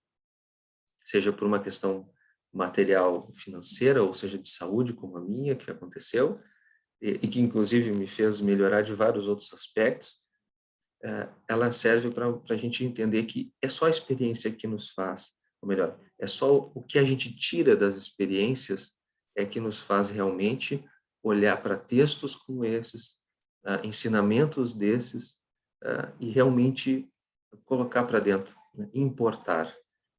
Seja por uma questão material financeira, ou seja, de saúde, como a minha, que aconteceu, e que inclusive me fez melhorar de vários outros aspectos, ela serve para a gente entender que é só a experiência que nos faz, ou melhor, é só o que a gente tira das experiências é que nos faz realmente olhar para textos como esses, ensinamentos desses, e realmente colocar para dentro, né, importar.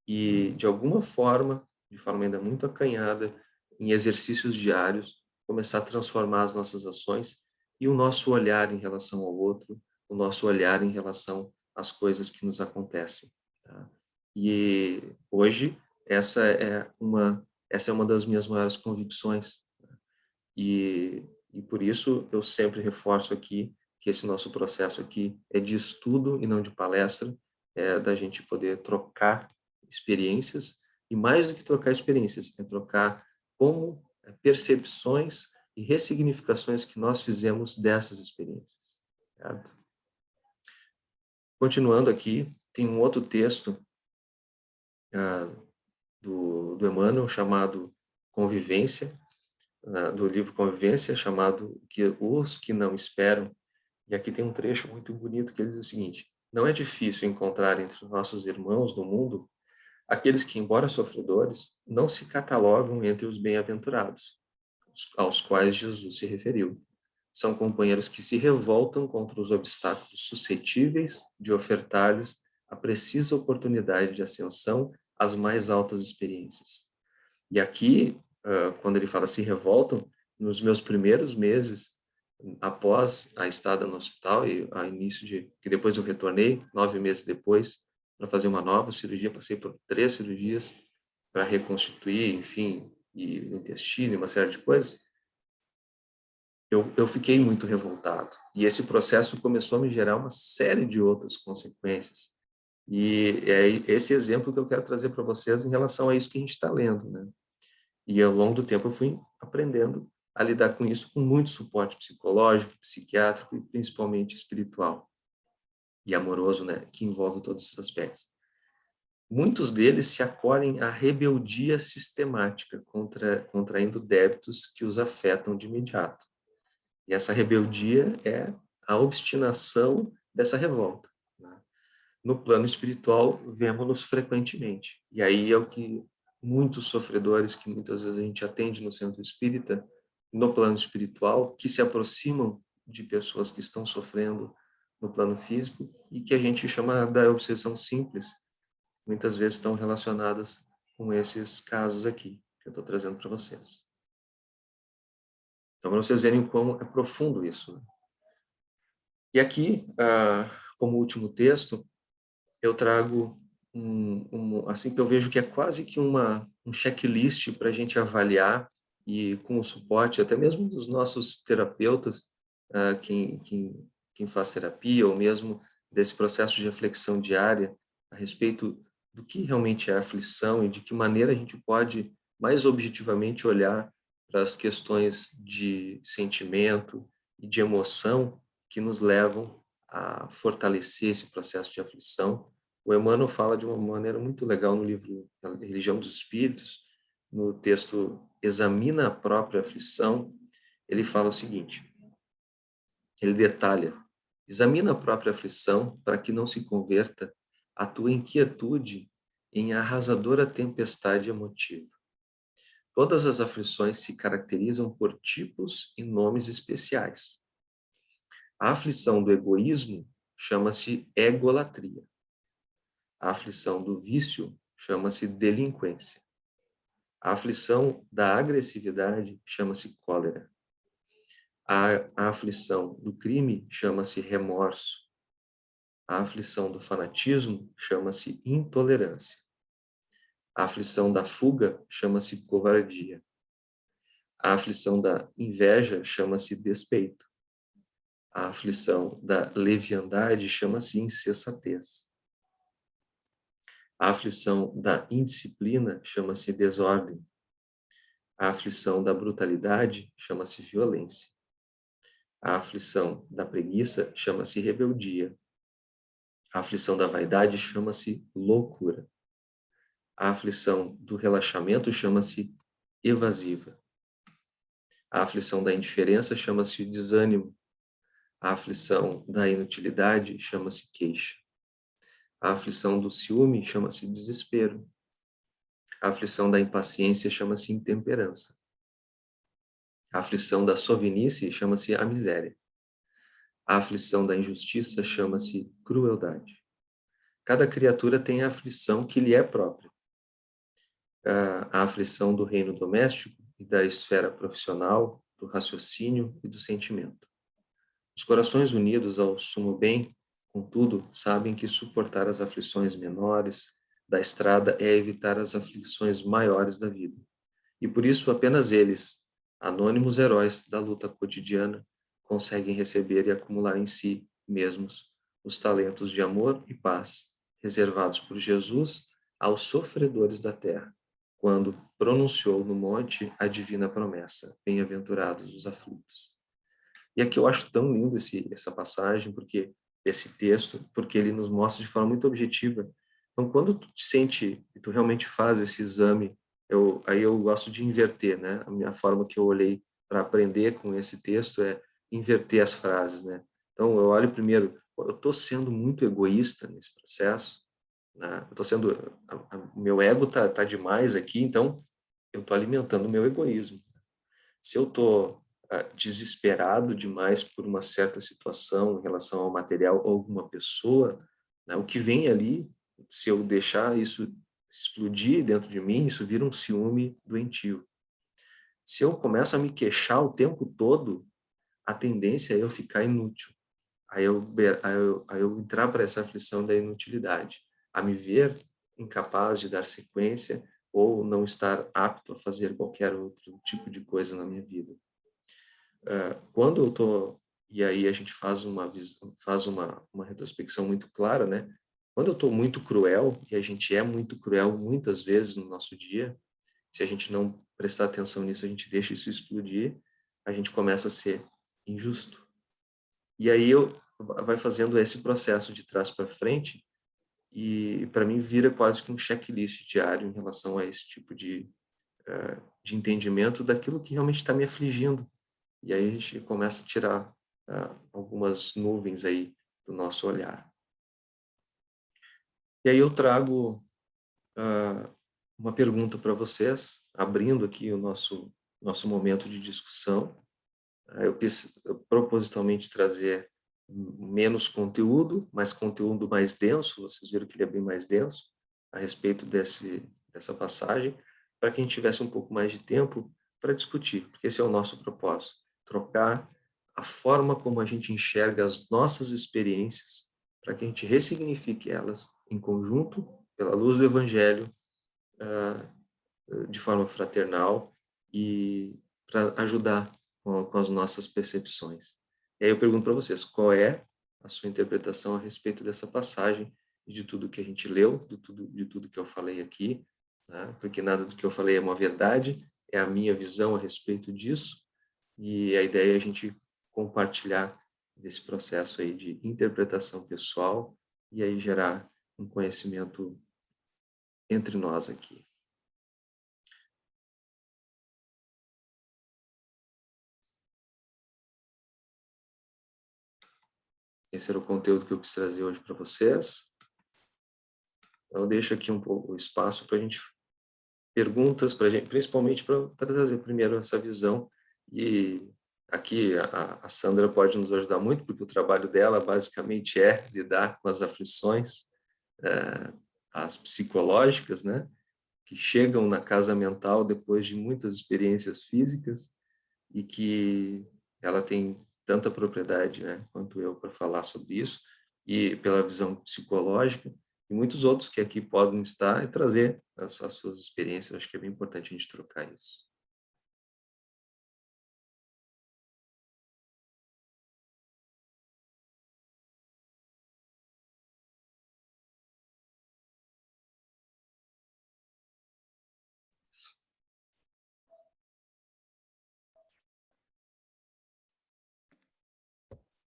E, de alguma forma, de forma ainda muito acanhada, em exercícios diários, começar a transformar as nossas ações e o nosso olhar em relação ao outro, o nosso olhar em relação às coisas que nos acontecem. Tá? E hoje essa é uma das minhas maiores convicções. Tá? E por isso eu sempre reforço aqui que esse nosso processo aqui é de estudo e não de palestra, é da gente poder trocar experiências, e mais do que trocar experiências, é trocar como percepções e ressignificações que nós fizemos dessas experiências. Certo? Continuando aqui, tem um outro texto do Emmanuel chamado Convivência, do livro Convivência, chamado Os que Não Esperam. E aqui tem um trecho muito bonito que ele diz o seguinte: não é difícil encontrar entre os nossos irmãos do mundo aqueles que, embora sofredores, não se catalogam entre os bem-aventurados, aos quais Jesus se referiu. São companheiros que se revoltam contra os obstáculos suscetíveis de ofertar-lhes a precisa oportunidade de ascensão às mais altas experiências. E aqui, quando ele fala se revoltam, nos meus primeiros meses, após a estada no hospital, e a início que depois eu retornei, 9 meses depois, para fazer uma nova cirurgia, passei por 3 cirurgias para reconstituir, enfim, e o intestino e uma série de coisas, eu fiquei muito revoltado. E esse processo começou a me gerar uma série de outras consequências. E é esse exemplo que eu quero trazer para vocês em relação a isso que a gente está lendo, né? E ao longo do tempo eu fui aprendendo a lidar com isso com muito suporte psicológico, psiquiátrico e principalmente espiritual e amoroso, né, que envolve todos esses aspectos. Muitos deles se acolhem à rebeldia sistemática, contraindo débitos que os afetam de imediato. E essa rebeldia é a obstinação dessa revolta. Né? No plano espiritual, vemos-nos frequentemente. E aí é o que muitos sofredores, que muitas vezes a gente atende no centro espírita, no plano espiritual, que se aproximam de pessoas que estão sofrendo no plano físico e que a gente chama da obsessão simples, muitas vezes estão relacionadas com esses casos aqui, que eu estou trazendo para vocês. Então, para vocês verem o quão é profundo isso. Né? E aqui, como último texto, eu trago assim que eu vejo que é quase que um checklist para a gente avaliar e com o suporte até mesmo dos nossos terapeutas, quem faz terapia ou mesmo desse processo de reflexão diária a respeito do que realmente é a aflição e de que maneira a gente pode mais objetivamente olhar para as questões de sentimento e de emoção que nos levam a fortalecer esse processo de aflição. O Emmanuel fala de uma maneira muito legal no livro A Religião dos Espíritos, no texto Examina a Própria Aflição, ele fala o seguinte, ele detalha: examina a própria aflição para que não se converta a tua inquietude em arrasadora tempestade emotiva. Todas as aflições se caracterizam por tipos e nomes especiais. A aflição do egoísmo chama-se egolatria. A aflição do vício chama-se delinquência. A aflição da agressividade chama-se cólera. A aflição do crime chama-se remorso. A aflição do fanatismo chama-se intolerância. A aflição da fuga chama-se covardia. A aflição da inveja chama-se despeito. A aflição da leviandade chama-se insensatez. A aflição da indisciplina chama-se desordem. A aflição da brutalidade chama-se violência. A aflição da preguiça chama-se rebeldia. A aflição da vaidade chama-se loucura. A aflição do relaxamento chama-se evasiva. A aflição da indiferença chama-se desânimo. A aflição da inutilidade chama-se queixa. A aflição do ciúme chama-se desespero. A aflição da impaciência chama-se intemperança. A aflição da sovinice chama-se a miséria. A aflição da injustiça chama-se crueldade. Cada criatura tem a aflição que lhe é própria. A aflição do reino doméstico e da esfera profissional, do raciocínio e do sentimento. Os corações unidos ao sumo bem, contudo, sabem que suportar as aflições menores da estrada é evitar as aflições maiores da vida. E por isso apenas eles, anônimos heróis da luta cotidiana, conseguem receber e acumular em si mesmos os talentos de amor e paz reservados por Jesus aos sofredores da terra, quando pronunciou no monte a divina promessa: bem-aventurados os aflitos. E aqui eu acho tão lindo essa passagem, porque esse texto, porque ele nos mostra de forma muito objetiva. Então, quando tu te sente e tu realmente faz esse exame, aí eu gosto de inverter, né? A minha forma que eu olhei para aprender com esse texto é inverter as frases, né? Então, eu olho primeiro, eu estou sendo muito egoísta nesse processo, né? Eu estou sendo, o meu ego tá demais aqui, então eu estou alimentando o meu egoísmo. Se eu estou desesperado demais por uma certa situação em relação ao material ou alguma pessoa, né, o que vem ali, se eu deixar isso explodir dentro de mim, isso vira um ciúme doentio. Se eu começo a me queixar o tempo todo, a tendência é eu ficar inútil. Aí eu entrar para essa aflição da inutilidade, a me ver incapaz de dar sequência ou não estar apto a fazer qualquer outro tipo de coisa na minha vida. Quando eu tô, e aí a gente faz uma retrospecção muito clara, né? Quando eu estou muito cruel, e a gente é muito cruel muitas vezes no nosso dia, se a gente não prestar atenção nisso, a gente deixa isso explodir, a gente começa a ser injusto. E aí vai fazendo esse processo de trás para frente, e para mim vira quase que um checklist diário em relação a esse tipo de entendimento daquilo que realmente está me afligindo. E aí a gente começa a tirar algumas nuvens aí do nosso olhar. E aí eu trago uma pergunta para vocês, abrindo aqui o nosso momento de discussão. Eu quis propositalmente trazer menos conteúdo, mas conteúdo mais denso, vocês viram que ele é bem mais denso, a respeito dessa passagem, para que a gente tivesse um pouco mais de tempo para discutir, porque esse é o nosso propósito, trocar a forma como a gente enxerga as nossas experiências, para que a gente ressignifique elas em conjunto, pela luz do Evangelho, de forma fraternal e para ajudar com as nossas percepções. E aí eu pergunto para vocês, qual é a sua interpretação a respeito dessa passagem e de tudo que a gente leu, de tudo que eu falei aqui, né? Porque nada do que eu falei é uma verdade, é a minha visão a respeito disso, e a ideia é a gente compartilhar desse processo aí de interpretação pessoal e aí gerar um conhecimento entre nós aqui. Esse era o conteúdo que eu quis trazer hoje para vocês. Então, eu deixo aqui um pouco o espaço para a gente perguntas, para gente, principalmente para trazer primeiro essa visão. E aqui a Sandra pode nos ajudar muito, porque o trabalho dela basicamente é lidar com as aflições, as psicológicas, né, que chegam na casa mental depois de muitas experiências físicas e que ela tem tanta propriedade, né, quanto eu para falar sobre isso e pela visão psicológica e muitos outros que aqui podem estar e trazer as suas experiências. Eu acho que é bem importante a gente trocar isso.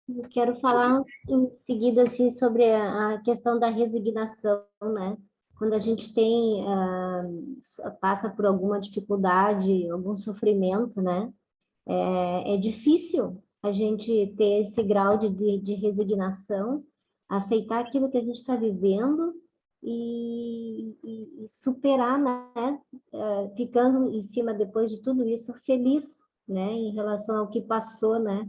Eu quero falar em seguida assim sobre a questão da resignação, né? Quando a gente tem passa por alguma dificuldade, algum sofrimento, né? É difícil a gente ter esse grau de resignação, aceitar aquilo que a gente está vivendo e superar, né? Ficando em cima depois de tudo isso feliz, né? Em relação ao que passou, né?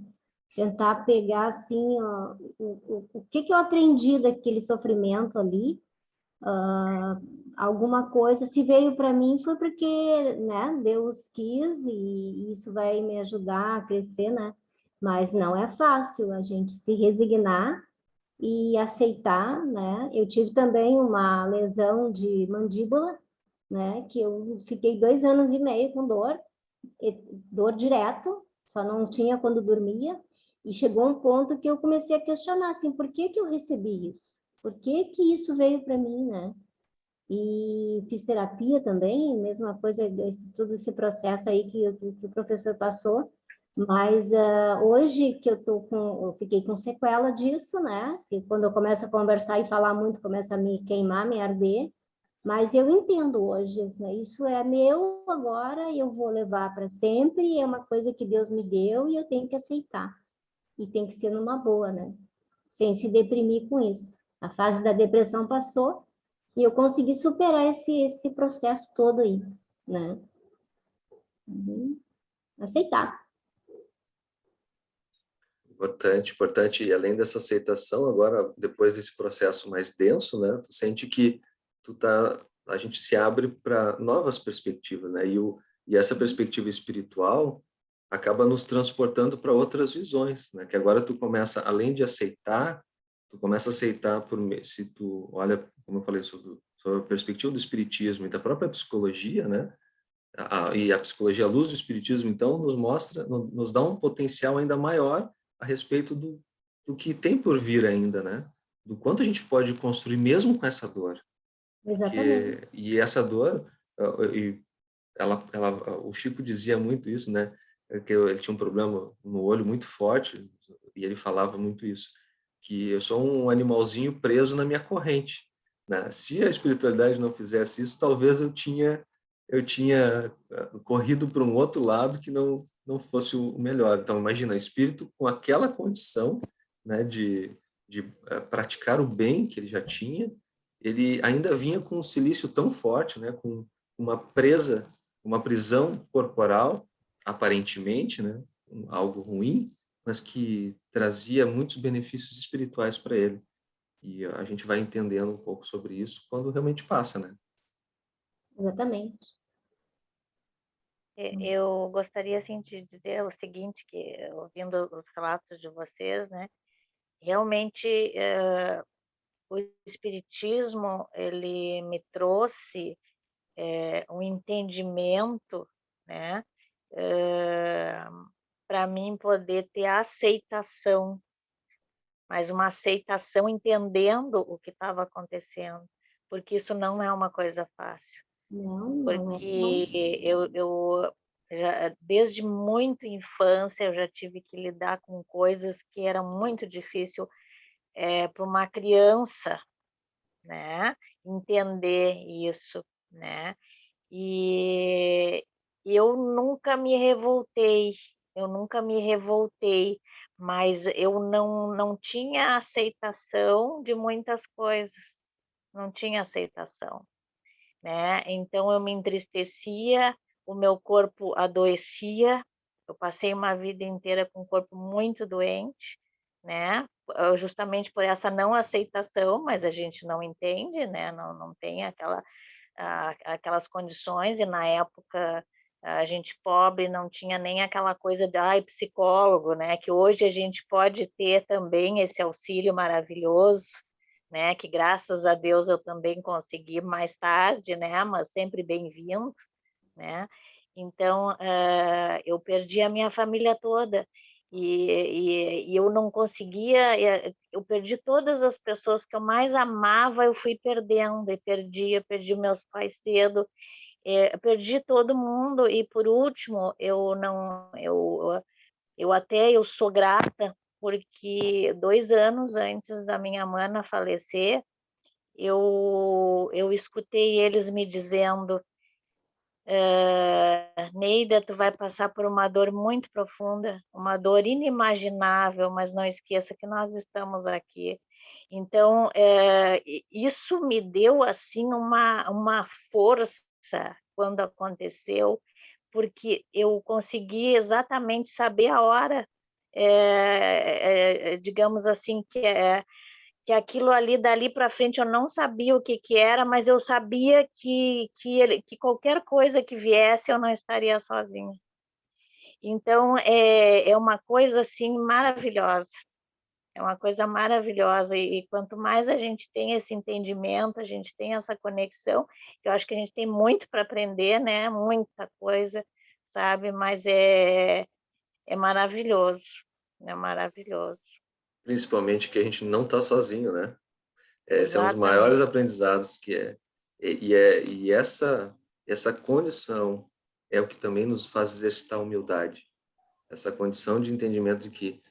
Tentar pegar assim, ó, o que que eu aprendi daquele sofrimento ali, alguma coisa, se veio para mim foi porque, né, Deus quis e isso vai me ajudar a crescer, né? Mas não é fácil a gente se resignar e aceitar, né? Eu tive também uma lesão de mandíbula, né, que eu fiquei 2 anos e meio com dor, dor direto, só não tinha quando dormia, e chegou um ponto que eu comecei a questionar, assim, por que que eu recebi isso? Por que que isso veio para mim, né? E fiz terapia também, mesma coisa, todo esse processo aí que o professor passou, mas hoje que eu fiquei com sequela disso, né? Que quando eu começo a conversar e falar muito, começa a me queimar, me arder, mas eu entendo hoje, né? Isso é meu agora, eu vou levar para sempre, é uma coisa que Deus me deu e eu tenho que aceitar. E tem que ser numa boa, né? Sem se deprimir com isso. A fase da depressão passou e eu consegui superar esse processo todo aí, né? Aceitar. Importante, importante. E além dessa aceitação, agora, depois desse processo mais denso, né, tu sente que a gente se abre para novas perspectivas, né? E essa perspectiva espiritual acaba nos transportando para outras visões, né? Que agora tu começa, além de aceitar, tu começa a aceitar se tu olha, como eu falei, sobre a perspectiva do espiritismo e da própria psicologia, né? E a psicologia à luz do espiritismo, então, nos mostra, nos dá um potencial ainda maior a respeito do que tem por vir ainda, né? Do quanto a gente pode construir mesmo com essa dor. Exatamente. E essa dor, e o Chico dizia muito isso, né? Que ele tinha um problema no olho muito forte, e ele falava muito isso, que eu sou um animalzinho preso na minha corrente, né? Se a espiritualidade não fizesse isso, talvez eu tinha corrido para um outro lado que não fosse o melhor. Então, imagina, espírito com aquela condição, né, de praticar o bem que ele já tinha, ele ainda vinha com um silício tão forte, né, com uma prisão corporal, aparentemente, né, algo ruim, mas que trazia muitos benefícios espirituais para ele. E a gente vai entendendo um pouco sobre isso quando realmente passa, né? Exatamente. Eu gostaria assim de dizer o seguinte, que ouvindo os relatos de vocês, né, realmente o espiritismo ele me trouxe um entendimento, né, para mim poder ter aceitação, mas uma aceitação entendendo o que estava acontecendo, porque isso não é uma coisa fácil. Não é bom. Porque eu já, desde muito infância eu já tive que lidar com coisas que eram muito difícil para uma criança, né, entender isso, né? E eu nunca me revoltei, eu nunca me revoltei, mas eu não tinha aceitação de muitas coisas, não tinha aceitação, né? Então eu me entristecia, o meu corpo adoecia, eu passei uma vida inteira com o corpo muito doente, né? Justamente por essa não aceitação, mas a gente não entende, né? Não tem aquelas condições, e na época a gente pobre não tinha nem aquela coisa de psicólogo, né? Que hoje a gente pode ter também esse auxílio maravilhoso, né? Que graças a Deus eu também consegui mais tarde, né? Mas sempre bem-vindo, né? Então eu perdi a minha família toda e eu não conseguia, eu perdi todas as pessoas que eu mais amava, eu fui perdendo e perdi meus pais cedo, perdi todo mundo e por último eu não eu até eu sou grata porque 2 anos antes da minha mana falecer, eu escutei eles me dizendo: Neida, tu vai passar por uma dor muito profunda, uma dor inimaginável, mas não esqueça que nós estamos aqui. Então, isso me deu assim uma força quando aconteceu, porque eu consegui exatamente saber a hora, digamos assim, que aquilo ali, dali para frente, eu não sabia o que era, mas eu sabia que qualquer coisa que viesse, eu não estaria sozinha. Então, é uma coisa, assim, maravilhosa. É uma coisa maravilhosa. E quanto mais a gente tem esse entendimento, a gente tem essa conexão, eu acho que a gente tem muito para aprender, né? Muita coisa, sabe? Mas é maravilhoso. É maravilhoso. Principalmente que a gente não está sozinho, né? Esse é um dos maiores Exatamente. aprendizados que é. E essa condição é o que também nos faz exercitar a humildade. Essa condição de entendimento de que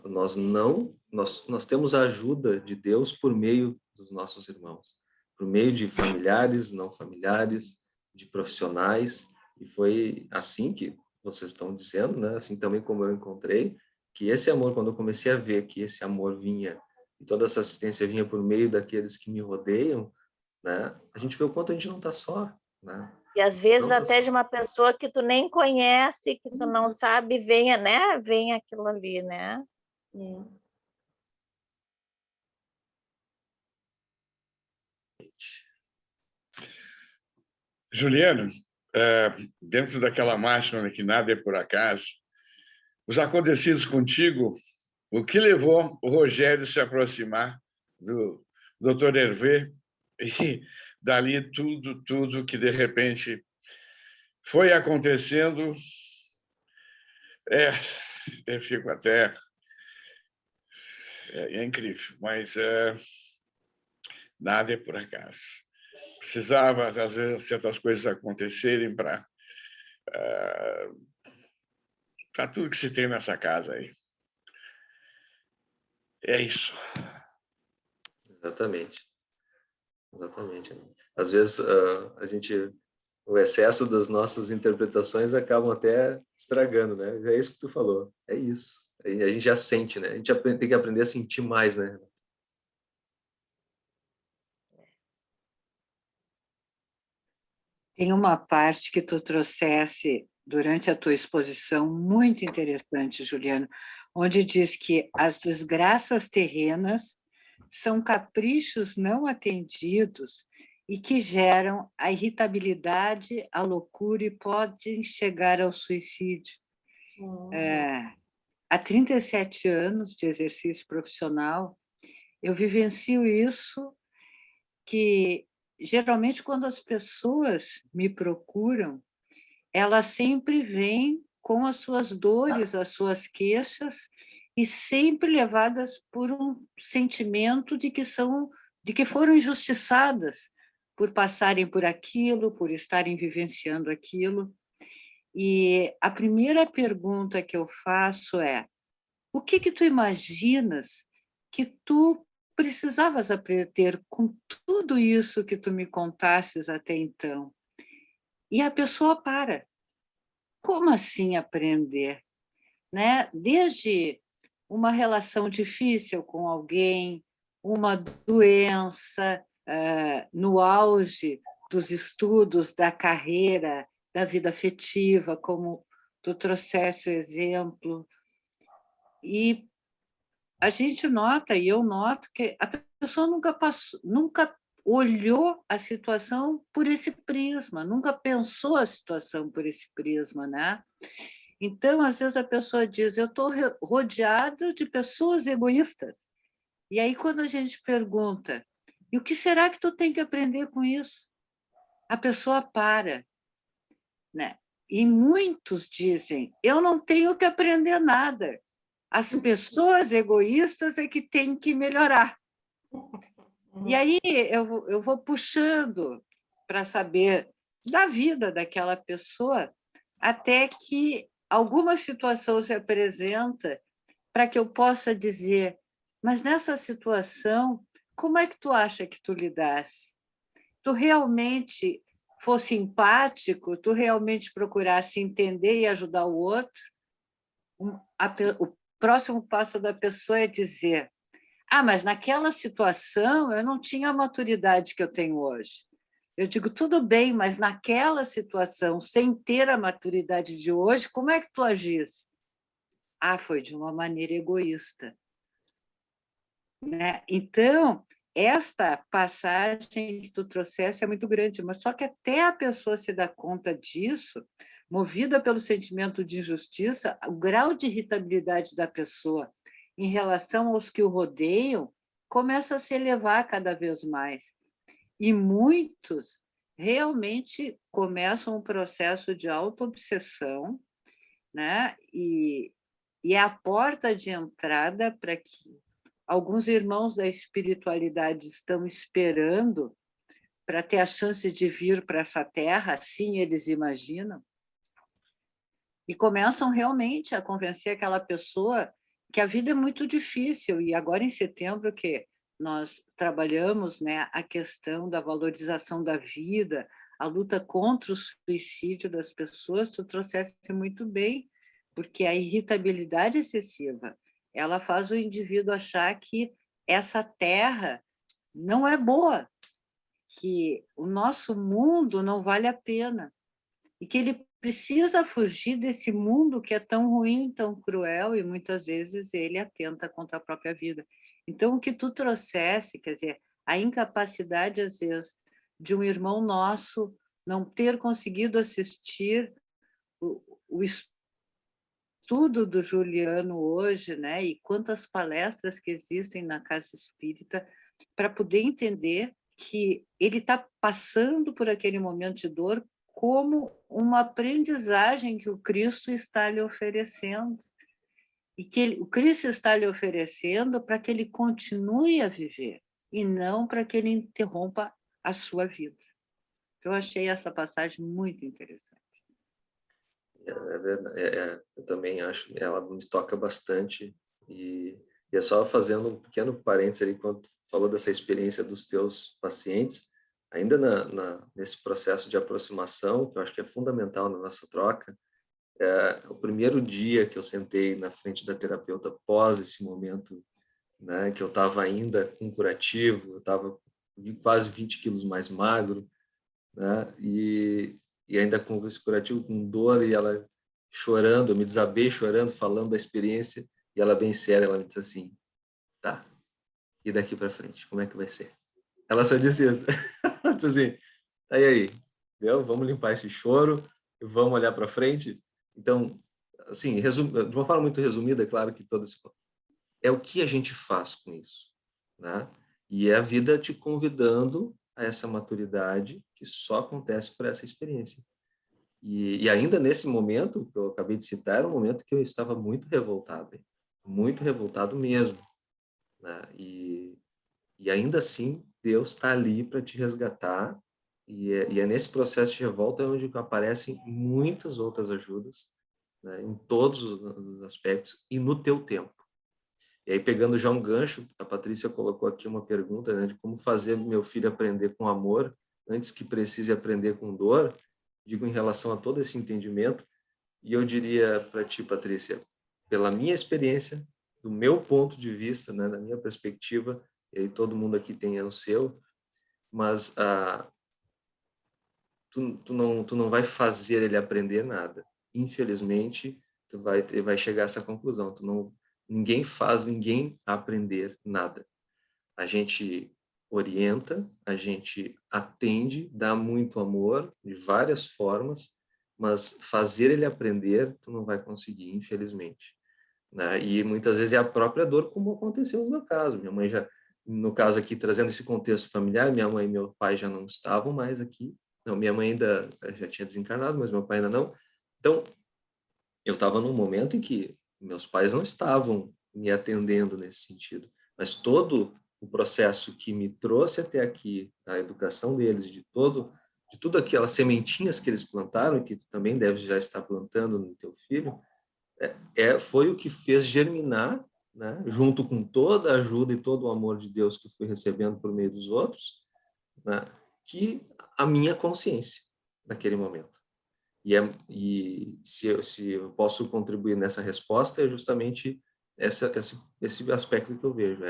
nós temos a ajuda de Deus por meio dos nossos irmãos, por meio de familiares, não familiares, de profissionais, e foi assim que vocês estão dizendo, né? Assim também como eu encontrei, que esse amor, quando eu comecei a ver que esse amor vinha, e toda essa assistência vinha por meio daqueles que me rodeiam, né? A gente vê o quanto a gente não está só, né? E às vezes Não está até só. de uma pessoa que tu nem conhece, que tu não sabe, venha, né? Vem aquilo ali, né? É. Juliano, dentro daquela máxima que nada é por acaso, os acontecidos contigo, o que levou o Rogério a se aproximar do Dr. Hervé e dali tudo que de repente foi acontecendo, eu fico até... É incrível, mas nada é por acaso. Precisava, às vezes, certas coisas acontecerem para tudo que se tem nessa casa aí. É isso. Exatamente. Exatamente. Às vezes, o excesso das nossas interpretações acabam até estragando, né? É isso que tu falou. É isso. A gente já sente, né? A gente tem que aprender a sentir mais, né? Tem uma parte que tu trouxesse durante a tua exposição muito interessante, Juliano, onde diz que as desgraças terrenas são caprichos não atendidos e que geram a irritabilidade, a loucura e podem chegar ao suicídio. Há 37 anos de exercício profissional, eu vivencio isso, que geralmente quando as pessoas me procuram, elas sempre vêm com as suas dores, as suas queixas, e sempre levadas por um sentimento de que foram injustiçadas por passarem por aquilo, por estarem vivenciando aquilo. E a primeira pergunta que eu faço é: o que tu imaginas que tu precisavas aprender com tudo isso que tu me contasses até então? E a pessoa para. Como assim aprender? Né? Desde uma relação difícil com alguém, uma doença, no auge dos estudos, da carreira, da vida afetiva, como tu trouxeste o exemplo. E a gente nota, e eu noto, que a pessoa nunca olhou a situação por esse prisma, nunca pensou a situação por esse prisma, né? Então, às vezes a pessoa diz: eu estou rodeado de pessoas egoístas. E aí, quando a gente pergunta: e o que será que tu tem que aprender com isso? A pessoa para, né? E muitos dizem: eu não tenho que aprender nada. As pessoas egoístas é que têm que melhorar. E aí eu vou puxando para saber da vida daquela pessoa, até que alguma situação se apresenta para que eu possa dizer, mas nessa situação, como é que tu acha que tu lidasse? Tu realmente fosse empático, tu realmente procurasse entender e ajudar o outro? O próximo passo da pessoa é dizer, mas naquela situação eu não tinha a maturidade que eu tenho hoje. Eu digo, tudo bem, mas naquela situação, sem ter a maturidade de hoje, como é que tu agisse? Foi de uma maneira egoísta. Né? Então, esta passagem que tu trouxesse é muito grande, mas só que até a pessoa se dar conta disso, movida pelo sentimento de injustiça, o grau de irritabilidade da pessoa em relação aos que o rodeiam começa a se elevar cada vez mais. E muitos realmente começam um processo de autoobsessão, né? E é a porta de entrada para que alguns irmãos da espiritualidade estão esperando para ter a chance de vir para essa terra, assim eles imaginam, e começam realmente a convencer aquela pessoa que a vida é muito difícil. E agora, em setembro, que nós trabalhamos, né, a questão da valorização da vida, a luta contra o suicídio das pessoas, tu trouxeste muito bem, porque a irritabilidade excessiva, ela faz o indivíduo achar que essa terra não é boa, que o nosso mundo não vale a pena, e que ele precisa fugir desse mundo que é tão ruim, tão cruel, e muitas vezes ele atenta contra a própria vida. Então, o que tu trouxesse, quer dizer, a incapacidade, às vezes, de um irmão nosso não ter conseguido assistir o estudo do Juliano hoje, né? E quantas palestras que existem na Casa Espírita para poder entender que ele está passando por aquele momento de dor como uma aprendizagem que o Cristo está lhe oferecendo. E que o Cristo está lhe oferecendo para que ele continue a viver, e não para que ele interrompa a sua vida. Eu achei essa passagem muito interessante. Eu também acho, ela me toca bastante, e é só fazendo um pequeno parênteses ali, quando tu falou dessa experiência dos teus pacientes, ainda nesse processo de aproximação, que eu acho que é fundamental na nossa troca, o primeiro dia que eu sentei na frente da terapeuta pós esse momento, né, que eu estava ainda com curativo, eu estava quase 20 quilos mais magro, né, e ainda com esse curativo, com dor, e ela chorando, eu me desabei chorando, falando da experiência, e ela bem séria, ela me disse assim, tá, e daqui para frente, como é que vai ser? Ela só disse isso. Ela disse assim, tá, e aí? Entendeu? Vamos limpar esse choro, vamos olhar para frente. Então, assim, de uma forma muito resumida, é claro que todo esse... é o que a gente faz com isso, né? E é a vida te convidando a essa maturidade que só acontece por essa experiência. E ainda nesse momento que eu acabei de citar, era um momento que eu estava muito revoltado mesmo, né? E ainda assim, Deus está ali para te resgatar, e é nesse processo de revolta onde aparecem muitas outras ajudas, né, em todos os aspectos e no teu tempo. E aí, pegando já um gancho, a Patrícia colocou aqui uma pergunta, né, de como fazer meu filho aprender com amor antes que precise aprender com dor, digo em relação a todo esse entendimento, e eu diria para ti, Patrícia, pela minha experiência, do meu ponto de vista, né, da minha perspectiva, e aí todo mundo aqui tem o seu, mas tu não vai fazer ele aprender nada. Infelizmente, tu vai chegar a essa conclusão. Ninguém faz ninguém aprender nada. A gente orienta, a gente atende, dá muito amor de várias formas, mas fazer ele aprender, tu não vai conseguir, infelizmente, né? E muitas vezes é a própria dor, como aconteceu no meu caso. Minha mãe já, no caso aqui, trazendo esse contexto familiar, minha mãe e meu pai já não estavam mais aqui. Não, minha mãe ainda já tinha desencarnado, mas meu pai ainda não. Então, eu estava num momento em que meus pais não estavam me atendendo nesse sentido, mas todo o processo que me trouxe até aqui, a educação deles, de tudo aquelas sementinhas que eles plantaram, que tu também deve já estar plantando no teu filho, foi o que fez germinar, né, junto com toda a ajuda e todo o amor de Deus que fui recebendo por meio dos outros, né, que a minha consciência naquele momento. E se eu posso contribuir nessa resposta, é justamente esse aspecto que eu vejo.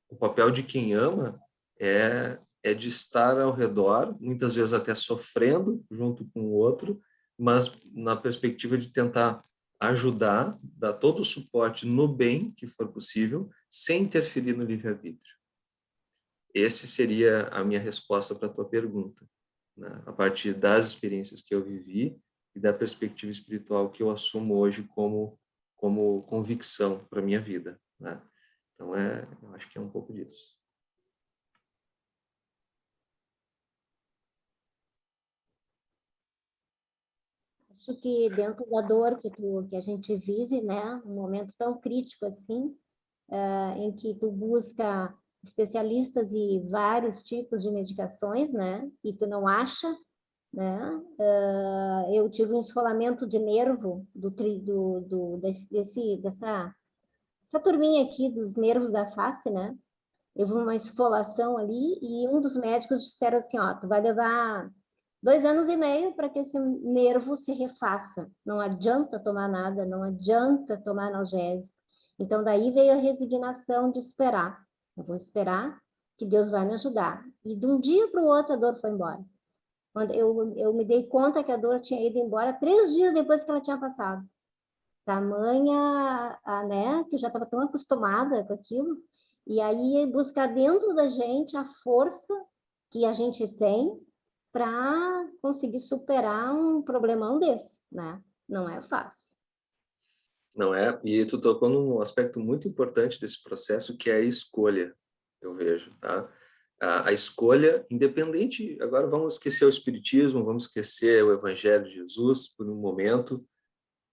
O papel de quem ama é de estar ao redor, muitas vezes até sofrendo junto com o outro, mas na perspectiva de tentar ajudar, dar todo o suporte no bem que for possível, sem interferir no livre-arbítrio. Esse seria a minha resposta para a tua pergunta, né? A partir das experiências que eu vivi e da perspectiva espiritual que eu assumo hoje como convicção para a minha vida, né? Então, eu acho que é um pouco disso. Acho que dentro da dor que a gente vive, né, um momento tão crítico assim, em que tu busca especialistas e vários tipos de medicações, né, e tu não acha, né, eu tive um esfolamento de nervo dessa turminha aqui dos nervos da face, né, houve uma esfolação ali e um dos médicos disseram assim, ó, tu vai levar 2 anos e meio para que esse nervo se refaça. Não adianta tomar nada, não adianta tomar analgésico. Então, daí veio a resignação de esperar. Eu vou esperar que Deus vai me ajudar. E de um dia para o outro, a dor foi embora. Quando eu me dei conta que a dor tinha ido embora 3 dias depois que ela tinha passado. Tamanha, né, que eu já estava tão acostumada com aquilo. E aí, buscar dentro da gente a força que a gente tem para conseguir superar um problemão desse, né? Não é fácil. Não é? E tu tocou num aspecto muito importante desse processo, que é a escolha, eu vejo, tá? A escolha, independente, agora vamos esquecer o espiritismo, vamos esquecer o evangelho de Jesus por um momento,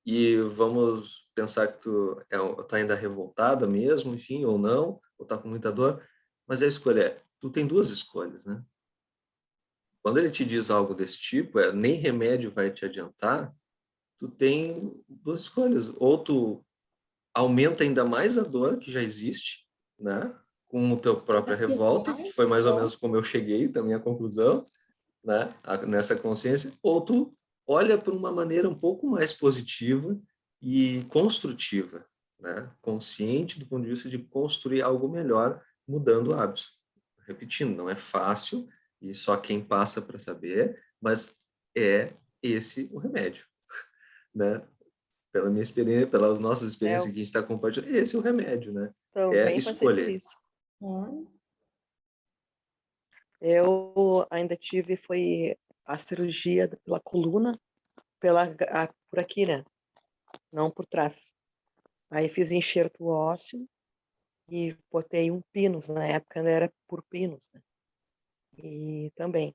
e vamos pensar que tu tá ainda revoltada mesmo, enfim, ou não, ou tá com muita dor, mas a escolha tu tem 2 escolhas, né? Quando ele te diz algo desse tipo, nem remédio vai te adiantar, tu tem 2 escolhas, ou tu aumenta ainda mais a dor que já existe, né? Com a tua própria revolta, que foi mais ou menos como eu cheguei também à conclusão, né? Nessa consciência, ou tu olha por uma maneira um pouco mais positiva e construtiva, né? Consciente do ponto de vista de construir algo melhor, mudando hábitos. Repetindo, não é fácil e só quem passa para saber, mas é esse o remédio, né? Pela minha experiência, pelas nossas experiências que a gente está compartilhando, esse é o remédio, né? Também passei por escolher. isso. É. Eu ainda tive, foi a cirurgia pela coluna, por aqui, né? Não por trás. Aí fiz enxerto ósseo e botei um pinus, na época ainda era por pinus, né? E também,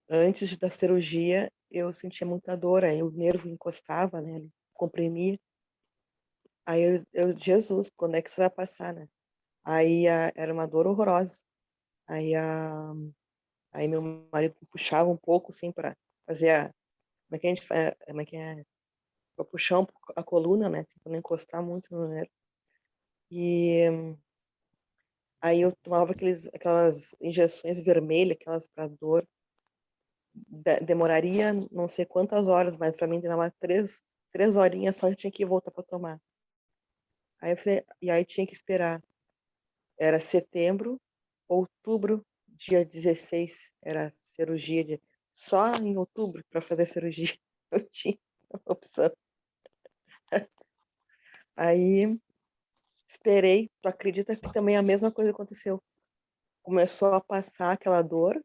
antes da cirurgia, eu sentia muita dor, aí o nervo encostava, né? Ele comprimia. Aí Jesus, quando é que isso vai passar, né? Aí era uma dor horrorosa. Aí meu marido puxava um pouco, assim, para fazer como é que a gente faz, como é que é? Para puxar um pouco a coluna, né? Assim, para não encostar muito no nervo. E aí eu tomava aquelas injeções vermelhas, aquelas para dor. Demoraria não sei quantas horas, mas para mim demorava 3 horinhas só, eu tinha que voltar para tomar. Aí eu falei, e aí tinha que esperar. Era setembro, outubro, dia 16, era cirurgia só em outubro para fazer cirurgia. Eu tinha opção. Aí esperei, tu acredita que também a mesma coisa aconteceu? Começou a passar aquela dor.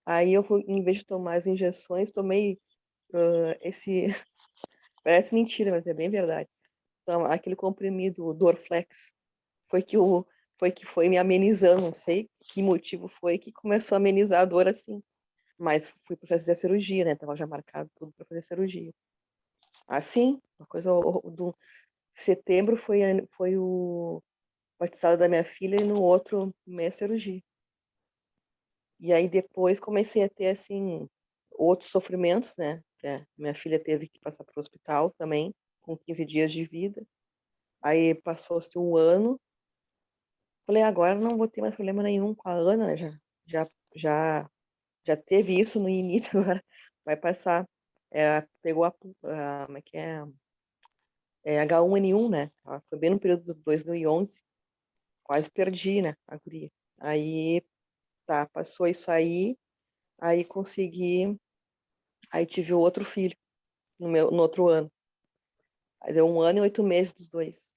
Aí eu fui, em vez de tomar as injeções, tomei esse parece mentira, mas é bem verdade. Então, aquele comprimido, o Dorflex, foi que foi me amenizando, não sei que motivo foi que começou a amenizar a dor assim. Mas fui para fazer a cirurgia, né? Tava já marcado tudo para fazer a cirurgia. Assim, uma coisa do setembro foi o batizado da minha filha e no outro mês cirurgia. E aí depois comecei a ter assim outros sofrimentos, né? Minha filha teve que passar para o hospital também, com 15 dias de vida. Aí passou-se um ano. Falei, agora não vou ter mais problema nenhum com a Ana, né? Já, já, já teve isso no início, agora vai passar. Pegou como é que é? H1N1, né? Ela foi bem no período de 2011. Quase perdi, né? A guria. Aí, tá, passou isso aí consegui, aí tive o outro filho no outro ano. Aí deu 1 ano e 8 meses dos dois.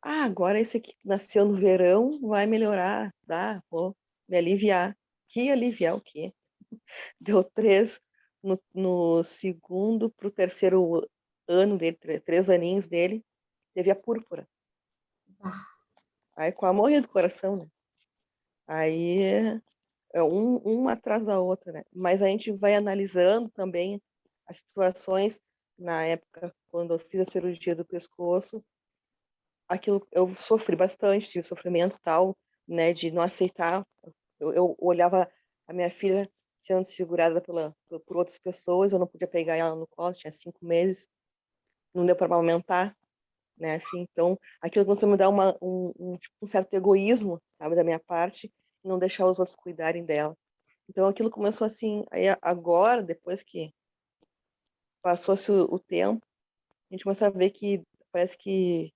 Agora esse aqui que nasceu no verão vai melhorar, vou me aliviar. Que aliviar o quê? Deu 3 no segundo para o terceiro ano dele, 3 aninhos dele, teve a púrpura. Aí quase morri do coração, né? Aí uma atrás da outra, né? Mas a gente vai analisando também as situações. Na época, quando eu fiz a cirurgia do pescoço, aquilo eu sofri bastante, tive sofrimento tal, né, de não aceitar. Eu olhava a minha filha sendo segurada por outras pessoas, eu não podia pegar ela no colo, tinha 5 meses, não deu para amamentar, né, assim, então aquilo começou a me dar tipo, um certo egoísmo, sabe, da minha parte, não deixar os outros cuidarem dela. Então aquilo começou assim, aí agora, depois que passou-se o tempo, a gente começa a ver que parece que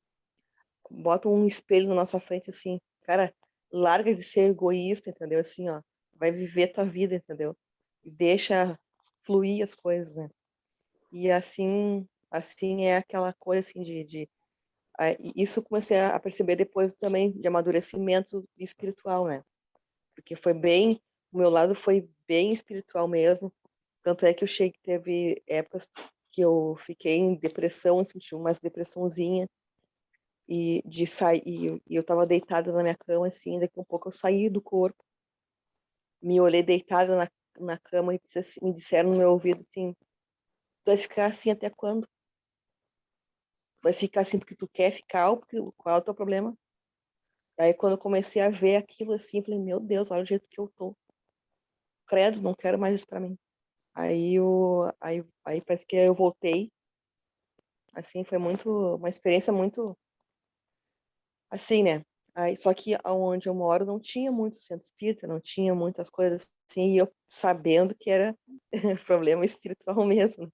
bota um espelho na nossa frente, assim, cara, larga de ser egoísta, entendeu? Assim, ó, vai viver tua vida, entendeu? E deixa fluir as coisas, né? E assim é aquela coisa, assim, isso eu comecei a perceber depois também de amadurecimento espiritual, né? Porque o meu lado foi bem espiritual mesmo, tanto é que teve épocas que eu fiquei em depressão, senti uma depressãozinha, e de sair, e eu estava deitada na minha cama, assim, daqui a um pouco eu saí do corpo, me olhei deitada na cama e me disseram no meu ouvido assim, tu vai ficar assim até quando? Tu vai ficar assim porque tu quer ficar ou qual é o teu problema? Aí quando eu comecei a ver aquilo assim, eu falei, meu Deus, olha o jeito que eu tô. Credo, não quero mais isso pra mim. Aí parece que eu voltei, assim, foi uma experiência muito, assim, né? Aí, só que onde eu moro não tinha muito centro espírita, não tinha muitas coisas assim, e eu sabendo que era problema espiritual mesmo.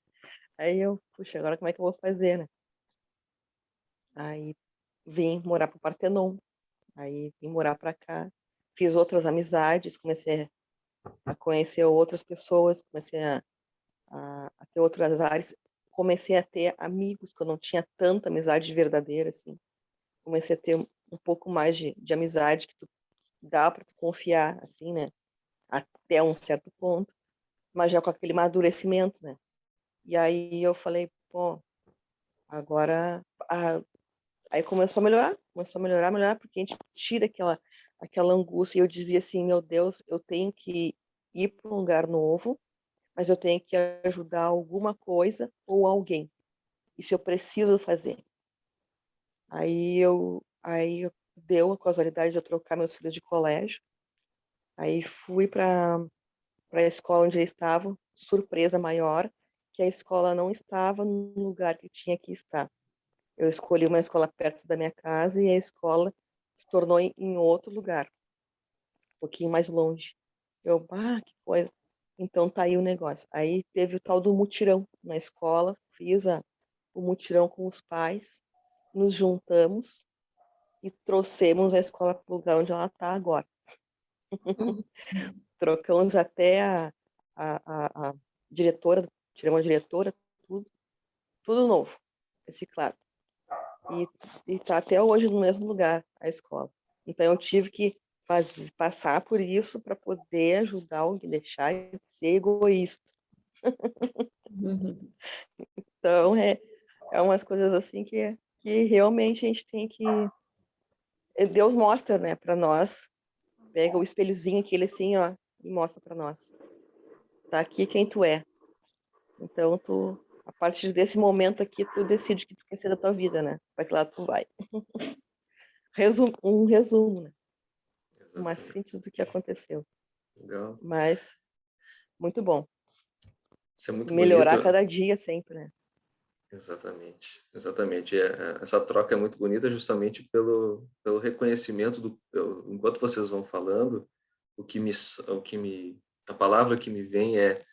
Aí eu, puxa, agora como é que eu vou fazer, né? Aí vim morar pro Partenon, aí vim morar para cá, fiz outras amizades, comecei a conhecer outras pessoas, comecei a ter outras áreas, comecei a ter amigos, que eu não tinha tanta amizade verdadeira, assim. Comecei a ter um pouco mais de amizade que dá para tu confiar, assim, né? Até um certo ponto, mas já com aquele amadurecimento, né? E aí eu falei, pô, agora aí começou a melhorar, porque a gente tira aquela angústia. E eu dizia assim, meu Deus, eu tenho que ir para um lugar novo, mas eu tenho que ajudar alguma coisa ou alguém. Isso eu preciso fazer. Aí deu a casualidade de eu trocar meus filhos de colégio. Aí fui para a escola onde eles estavam, surpresa maior, que a escola não estava no lugar que tinha que estar. Eu escolhi uma escola perto da minha casa e a escola se tornou em outro lugar, um pouquinho mais longe. Que coisa. Então tá aí o negócio. Aí teve o tal do mutirão na escola, fiz o mutirão com os pais, nos juntamos e trouxemos a escola para o lugar onde ela está agora. Trocamos até a diretora, tiramos a diretora, tudo novo, reciclado. E está até hoje no mesmo lugar, a escola. Então eu tive que passar por isso para poder ajudar alguém, deixar de ser egoísta. Então é umas coisas assim que realmente a gente tem que... Deus mostra, né, para nós, pega o espelhozinho aquele assim, ó, e mostra para nós. Tá aqui quem tu é. Então, a partir desse momento aqui, tu decide o que tu quer ser da tua vida, né? Para que lado tu vai. Um resumo, né? Uma Exatamente. síntese do que aconteceu. Legal. Mas, muito bom. Isso é muito melhorar bonito. cada dia sempre, né? Exatamente, exatamente. Essa troca é muito bonita justamente pelo reconhecimento enquanto vocês vão falando, a palavra que me vem é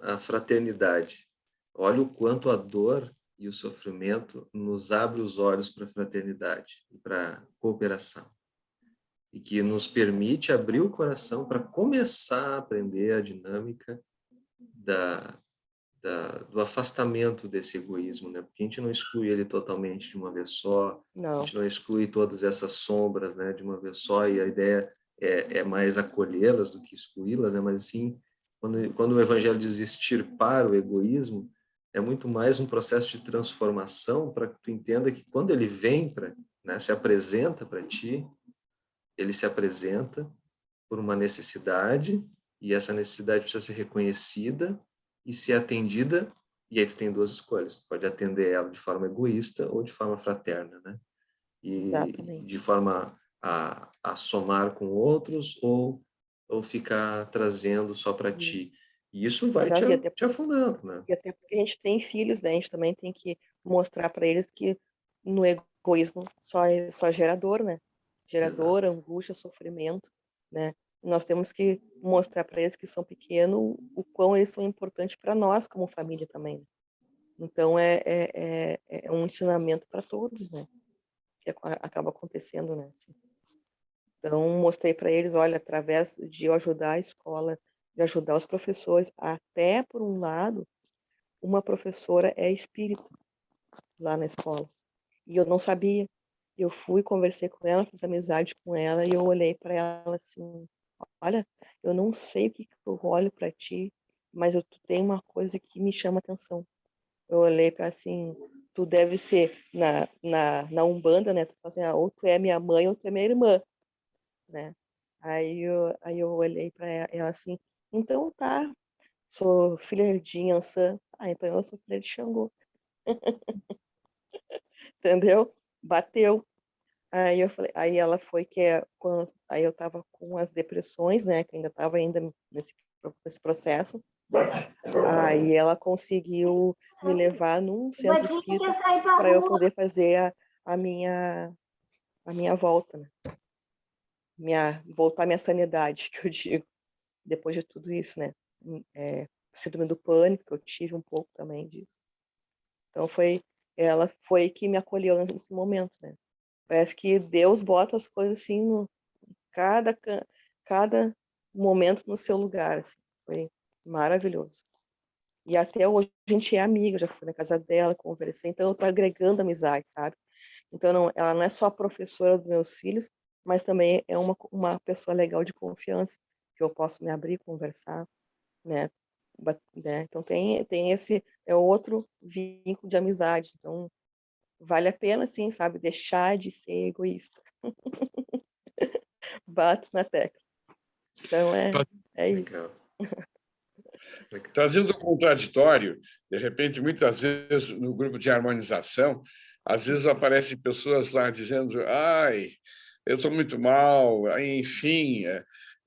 a fraternidade. Olha o quanto a dor e o sofrimento nos abre os olhos para a fraternidade e para a cooperação. E que nos permite abrir o coração para começar a aprender a dinâmica do afastamento desse egoísmo, né? Porque a gente não exclui ele totalmente de uma vez só, a Não, gente não exclui todas essas sombras, né, de uma vez só, e a ideia é mais acolhê-las do que excluí-las, né? Mas sim, quando o Evangelho diz extirpar o egoísmo, é muito mais um processo de transformação para que tu entenda que quando ele vem né, se apresenta para ti, ele se apresenta por uma necessidade, e essa necessidade precisa ser reconhecida e ser atendida, e aí tu tem duas escolhas, tu pode atender ela de forma egoísta ou de forma fraterna, né? E de exatamente. forma a somar com outros ou ficar trazendo só para E, ti. E isso vai exato, te afundando, né? e até porque a gente tem filhos, né? A gente também tem que mostrar para eles que no egoísmo só gera dor, né? Gera dor, Exato. angústia, sofrimento, né? Nós temos que mostrar para eles que são pequenos o quão eles são importantes para nós como família também, né? Então é um ensinamento para todos, né? Que acaba acontecendo, né? Assim. Então mostrei para eles, olha, através de eu ajudar a escola, de ajudar os professores, até por um lado, uma professora é espírita lá na escola. E eu não sabia. Eu fui, conversei com ela, fiz amizade com ela e eu olhei para ela assim, olha, eu não sei o que eu olho para ti, mas tu tem uma coisa que me chama atenção. Eu olhei para assim, tu deve ser na Umbanda, né? Tu fala assim, ou tu é minha mãe ou tu é minha irmã, né? Aí eu olhei para ela assim, então tá, sou filha de Yansan, então eu sou filha de Xangô, entendeu? Bateu. Aí eu falei, aí ela foi quando aí eu tava com as depressões, né? Que ainda tava ainda nesse processo. Aí ela conseguiu me levar num O centro Batista espírita quer sair pra para eu rua. poder fazer a minha volta, né? Voltar à minha sanidade, que eu digo, depois de tudo isso, né? Síndrome do pânico, que eu tive um pouco também disso. Então ela foi que me acolheu nesse momento, né? Parece que Deus bota as coisas assim cada cada momento no seu lugar, assim. Foi maravilhoso. E até hoje a gente é amiga, já fui na casa dela, conversei, então eu tô agregando amizade, sabe? Então ela não é só professora dos meus filhos, mas também é uma pessoa legal de confiança, que eu posso me abrir, conversar, né? Né? Então tem esse outro vínculo de amizade. Então vale a pena, sim, sabe? Deixar de ser egoísta. Bato na tecla. Então é isso. Legal. Legal. Trazendo o contraditório, de repente, muitas vezes, no grupo de harmonização, às vezes aparecem pessoas lá dizendo: ai, eu estou muito mal, aí, enfim,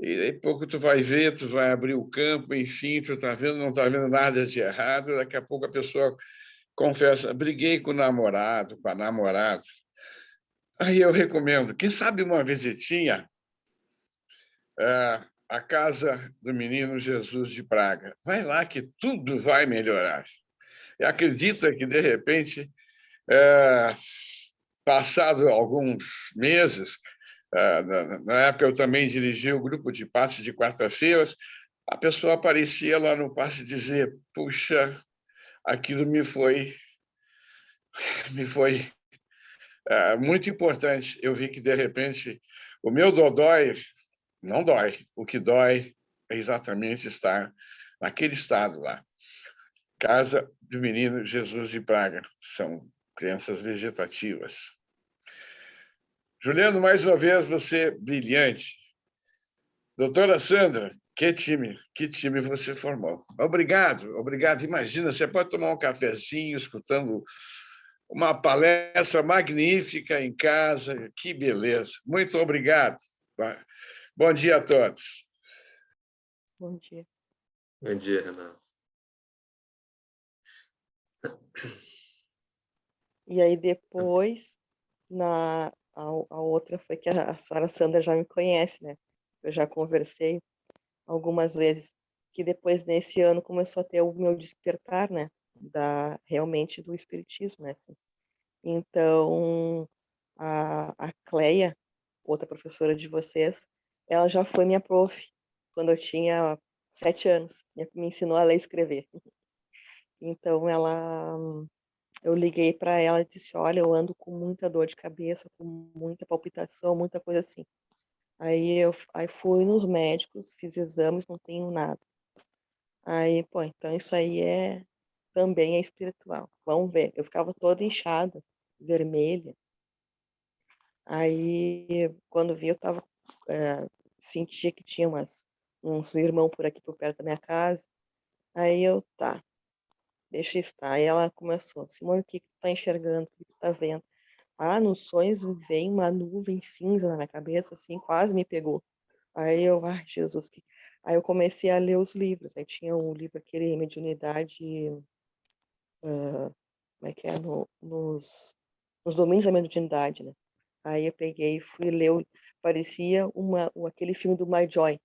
e aí pouco tu vai ver, tu vai abrir o campo, enfim, tu está vendo, não está vendo nada de errado, daqui a pouco a pessoa confessa: briguei com o namorado, com a namorada. Aí eu recomendo, quem sabe uma visitinha à casa do menino Jesus de Praga. Vai lá que tudo vai melhorar. E acredita que, de repente, passado alguns meses, na época eu também dirigi o grupo de passes de quarta-feiras, a pessoa aparecia lá no passe e dizia: puxa, aquilo me foi muito importante. Eu vi que, de repente, o meu dodói não dói. O que dói é exatamente estar naquele estado lá. Casa do menino Jesus de Praga. São crenças vegetativas. Juliano, mais uma vez, você brilhante. Doutora Sandra, que time você formou. Obrigado, obrigado. Imagina, você pode tomar um cafezinho escutando uma palestra magnífica em casa. Que beleza. Muito obrigado. Bom dia a todos. Bom dia. Bom dia, Renato. E aí depois, a outra foi que a senhora Sandra já me conhece, né? Eu já conversei algumas vezes, que depois nesse ano começou a ter o meu despertar, né? Realmente do espiritismo, né? Assim. Então, a Cleia, outra professora de vocês, ela já foi minha prof quando eu tinha 7 anos. Me ensinou a ler e escrever. Então, eu liguei para ela e disse: Olha, eu ando com muita dor de cabeça, com muita palpitação, muita coisa assim. Aí fui nos médicos, fiz exames, não tenho nada. Aí, pô, então isso aí também é espiritual. Vamos ver. Eu ficava toda inchada, vermelha. Aí, quando vi, eu tava, sentia que tinha uns irmãos por aqui, por perto da minha casa. Aí tá, deixa estar. Aí ela começou: Simone, o que tu tá enxergando? O que tu tá vendo? Ah, nos sonhos veio uma nuvem cinza na minha cabeça, assim, quase me pegou. Aí ai, Jesus, Aí eu comecei a ler os livros. Aí tinha um livro, aquele Mediunidade, como é que é? Nos Domínios da Mediunidade, né? Aí eu peguei e fui ler, parecia aquele filme do My Joy.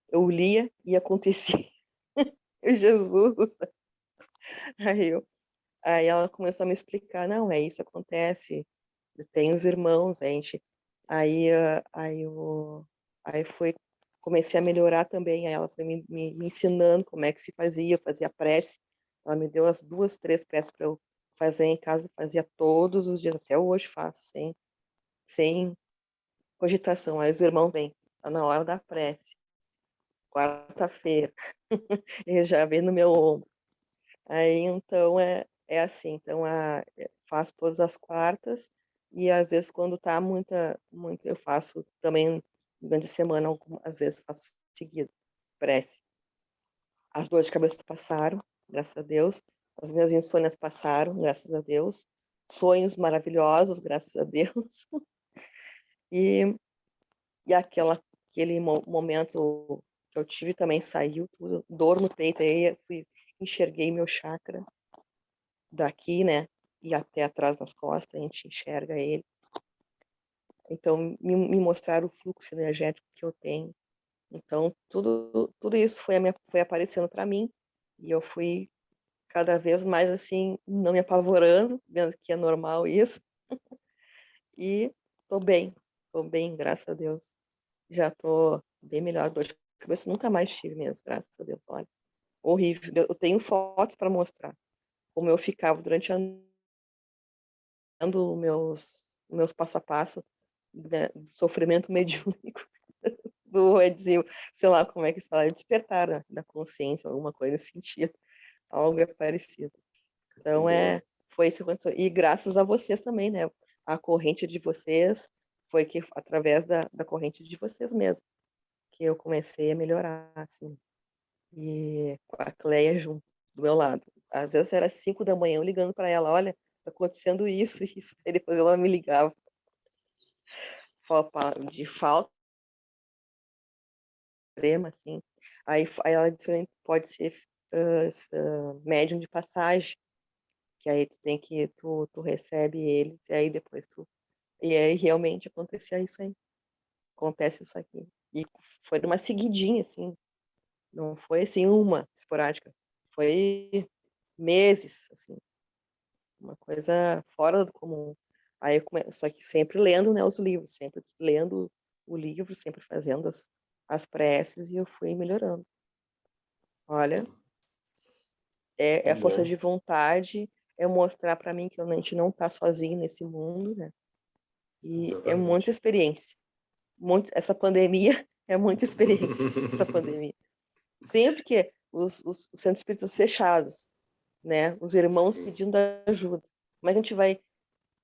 Eu lia e acontecia. Jesus do céu. Aí, aí ela começou a me explicar: não, isso acontece, tem os irmãos, a gente. Aí, aí comecei a melhorar também. Aí ela foi me ensinando como é que se fazia, eu fazia prece. Ela me deu as 2, 3 preces para eu fazer em casa, fazia todos os dias, até hoje faço, sem cogitação. Aí os irmãos vêm, tá na hora da prece, quarta-feira, eles já vêm no meu ombro. Aí então é assim, então faço todas as quartas e às vezes quando tá eu faço também durante a semana, às vezes faço seguido, prece. As dores de cabeça passaram, graças a Deus. As minhas insônias passaram, graças a Deus. Sonhos maravilhosos, graças a Deus. E, e aquele momento que eu tive também saiu tudo, dor no peito, aí enxerguei meu chakra daqui, né, e até atrás nas costas, a gente enxerga ele. Então, me mostraram o fluxo energético que eu tenho. Então, tudo isso foi aparecendo para mim, e eu fui cada vez mais, assim, não me apavorando, vendo que é normal isso, e tô bem, graças a Deus. Já tô bem melhor, dor de cabeça nunca mais tive mesmo, graças a Deus, olha. Horrível. Eu tenho fotos para mostrar como eu ficava durante meus passo a passo, né, do sofrimento mediúnico, sei lá como é que se fala, despertar da consciência, alguma coisa nesse sentido, algo parecido. Então, foi isso que aconteceu. E graças a vocês também, né? A corrente de vocês foi que, através da corrente de vocês mesmo, que eu comecei a melhorar, assim. E com a Cleia junto, do meu lado. Às vezes era 5 da manhã, eu ligando para ela: olha, tá acontecendo isso, isso. E depois ela me ligava. De falta extrema, assim. Aí ela pode ser médium de passagem, que aí tu recebe eles, e aí depois e aí realmente acontecia isso aí. Acontece isso aqui. E foi uma seguidinha, assim. Não foi assim uma esporádica. Foi meses, assim. Uma coisa fora do comum. Aí só que sempre lendo, né, os livros, sempre lendo o livro, sempre fazendo as preces, e eu fui melhorando. Olha, é a força de vontade, é mostrar para mim que a gente não está sozinho nesse mundo, né? E é muita experiência. Essa pandemia é muita experiência, essa pandemia. Sempre que os centros espíritas fechados, né? Os irmãos pedindo ajuda. Como é que a gente vai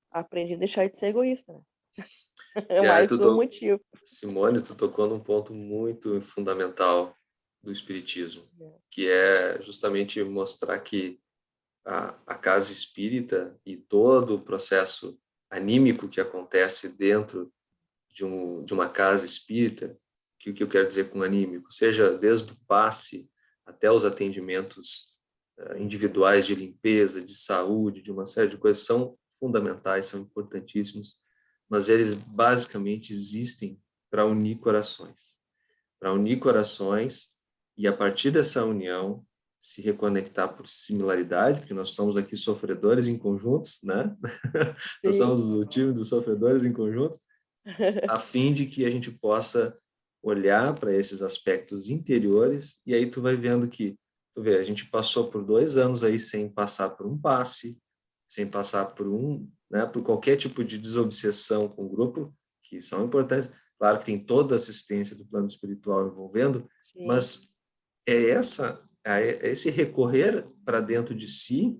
aprender a deixar de ser egoísta, né? É mais um motivo. Simone, tu tocou num ponto muito fundamental do espiritismo, que é justamente mostrar que a casa espírita e todo o processo anímico que acontece dentro de uma casa espírita, que o que eu quero dizer com anímico, seja desde o passe até os atendimentos individuais de limpeza, de saúde, de uma série de coisas, são fundamentais, são importantíssimos, mas eles basicamente existem para unir corações. Para unir corações e, a partir dessa união, se reconectar por similaridade, porque nós somos aqui sofredores em conjuntos, né? Nós somos o time dos sofredores em conjuntos, a fim de que a gente possa olhar para esses aspectos interiores, e aí tu vai vendo que, tu vê, a gente passou por 2 anos aí sem passar por um passe, sem passar por por qualquer tipo de desobsessão com o grupo, que são importantes. Claro que tem toda a assistência do plano espiritual envolvendo, Sim. mas é esse recorrer para dentro de si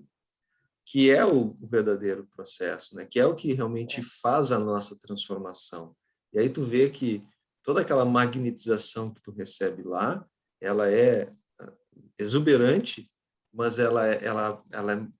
que é o verdadeiro processo, né? Que é o que realmente faz a nossa transformação. E aí tu vê que toda aquela magnetização que tu recebe lá, ela é exuberante, mas ela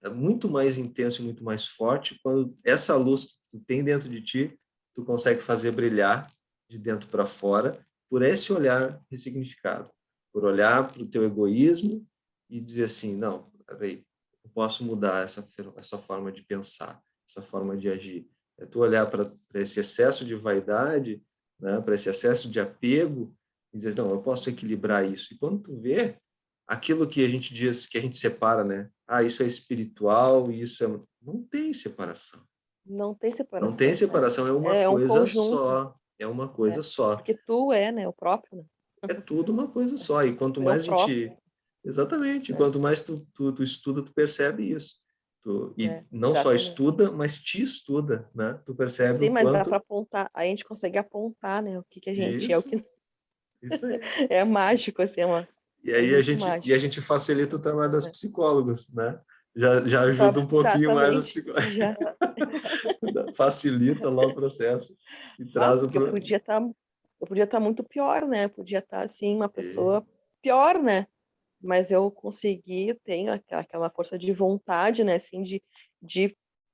é muito mais intensa e muito mais forte quando essa luz que tu tem dentro de ti, tu consegue fazer brilhar de dentro para fora por esse olhar ressignificado, por olhar para o teu egoísmo e dizer assim, não, peraí, eu posso mudar essa forma de pensar, essa forma de agir. É tu olhar para esse excesso de vaidade, né, para esse excesso de apego e dizer, não, eu posso equilibrar isso. E quando tu vê aquilo que a gente diz, que a gente separa, né? Ah, isso é espiritual, isso é... Não tem separação. Não tem Não separação, tem né? separação, é uma É um coisa conjunto, só. É uma coisa só. porque tu é, né, o próprio, né? É tudo uma coisa só. E quanto Tu é o mais a próprio, gente... Exatamente. né? Quanto mais tu estuda, tu percebe isso. E não só Exatamente. estuda, mas te estuda, né? Tu percebe Sim, o mas dá para quanto... apontar, a gente consegue apontar, né, o que a gente é, o Isso, que isso aí. é mágico, assim, E é aí muito a mágico. gente facilita o trabalho das Né? psicólogas, né? Já ajuda um pouquinho mais os Exatamente. psicólogos. Já. Facilita lá o processo e traz o Porque eu podia estar muito pior, né? Podia estar assim uma pessoa pior, né? Mas eu consegui, eu tenho aquela força de vontade, né? Assim, de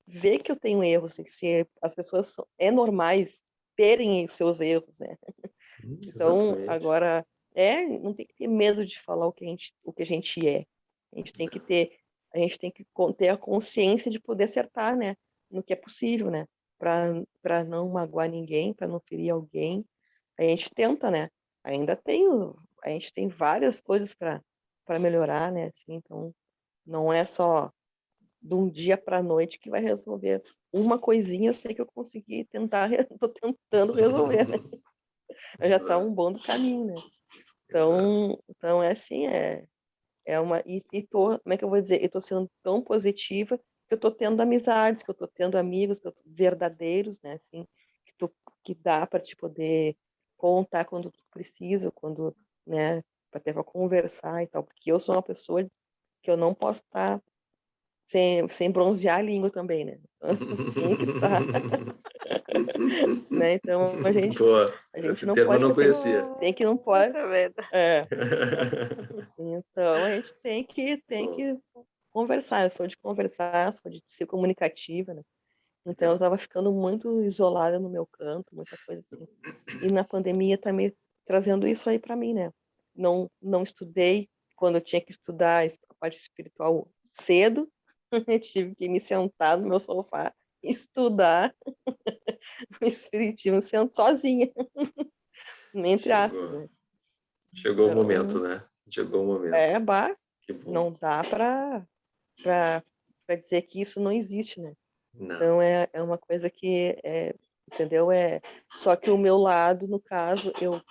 ver que eu tenho erros, e se as pessoas é normais terem os seus erros, né? Então, Exatamente. agora não tem que ter medo de falar o que a gente é. A gente tem que ter a consciência de poder acertar, né? No que é possível, né? Para não magoar ninguém, para não ferir alguém. A gente tenta, né? Ainda tem, a gente tem várias coisas para melhorar, né? Assim, então, não é só de um dia para a noite que vai resolver. Uma coisinha eu sei que eu consegui tentar, estou tentando resolver, né? Já está um Exato, bom do caminho, né? exato. Então é assim, e como é que eu vou dizer? Eu tô sendo tão positiva que eu tô tendo amizades, que eu tô tendo amigos verdadeiros, né? Assim, que dá para te poder contar quando tu precisa, quando, né? Até para conversar e tal, porque eu sou uma pessoa que eu não posso estar sem bronzear a língua também, né? Tem que estar, né? Então Boa, a gente esse não termo eu pode não ficar sem, conhecia. tem que não pode, Exatamente. então a gente tem Bom, que conversar. Eu sou de conversar, sou de ser comunicativa, né? Então eu legal. estava ficando muito isolada no meu canto, muita coisa assim. E na pandemia tá me trazendo isso aí para mim, né? Não estudei quando eu tinha que estudar a parte espiritual cedo. Eu tive que me sentar no meu sofá e estudar o espiritismo sendo sozinha, entre aspas, Chegou. né? Chegou o momento, Então, né? Chegou o momento. bah, Que bom. não dá para dizer que isso não existe, né? Não. Então é uma coisa que entendeu? Só que o meu lado, no caso, eu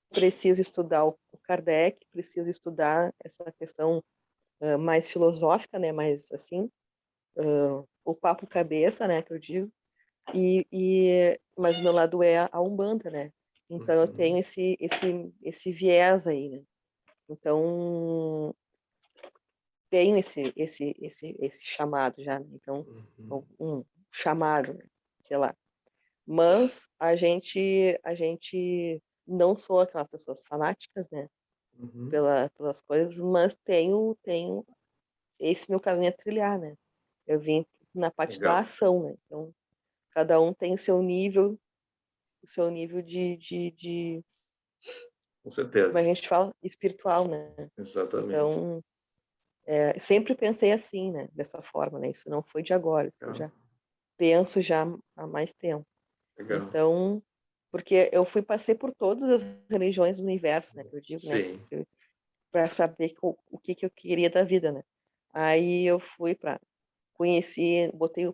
preciso estudar o Kardec, preciso estudar essa questão mais filosófica, né? Mais assim, o papo cabeça, né? Que eu digo. Mas o meu lado é a Umbanda, né? Então eu tenho Uhum. esse viés aí, né? Então tenho esse chamado já, né? Então Uhum. um chamado, né? Sei lá. Mas a gente não sou aquelas pessoas fanáticas, né? Uhum. Pelas coisas, mas tenho esse meu caminho a trilhar, né? Eu vim na parte da Legal. ação, né? Então, cada um tem o seu nível Com como a certeza. gente fala, espiritual, né? Exatamente. Então, Sempre pensei assim, né? Dessa forma, né? Isso não foi de agora, isso eu já penso já há mais tempo. Legal. Então, porque eu passei por todas as religiões do universo, né? Que eu digo, né? Sim. Para saber o que eu queria da vida, né? Aí eu fui para conhecer, botei o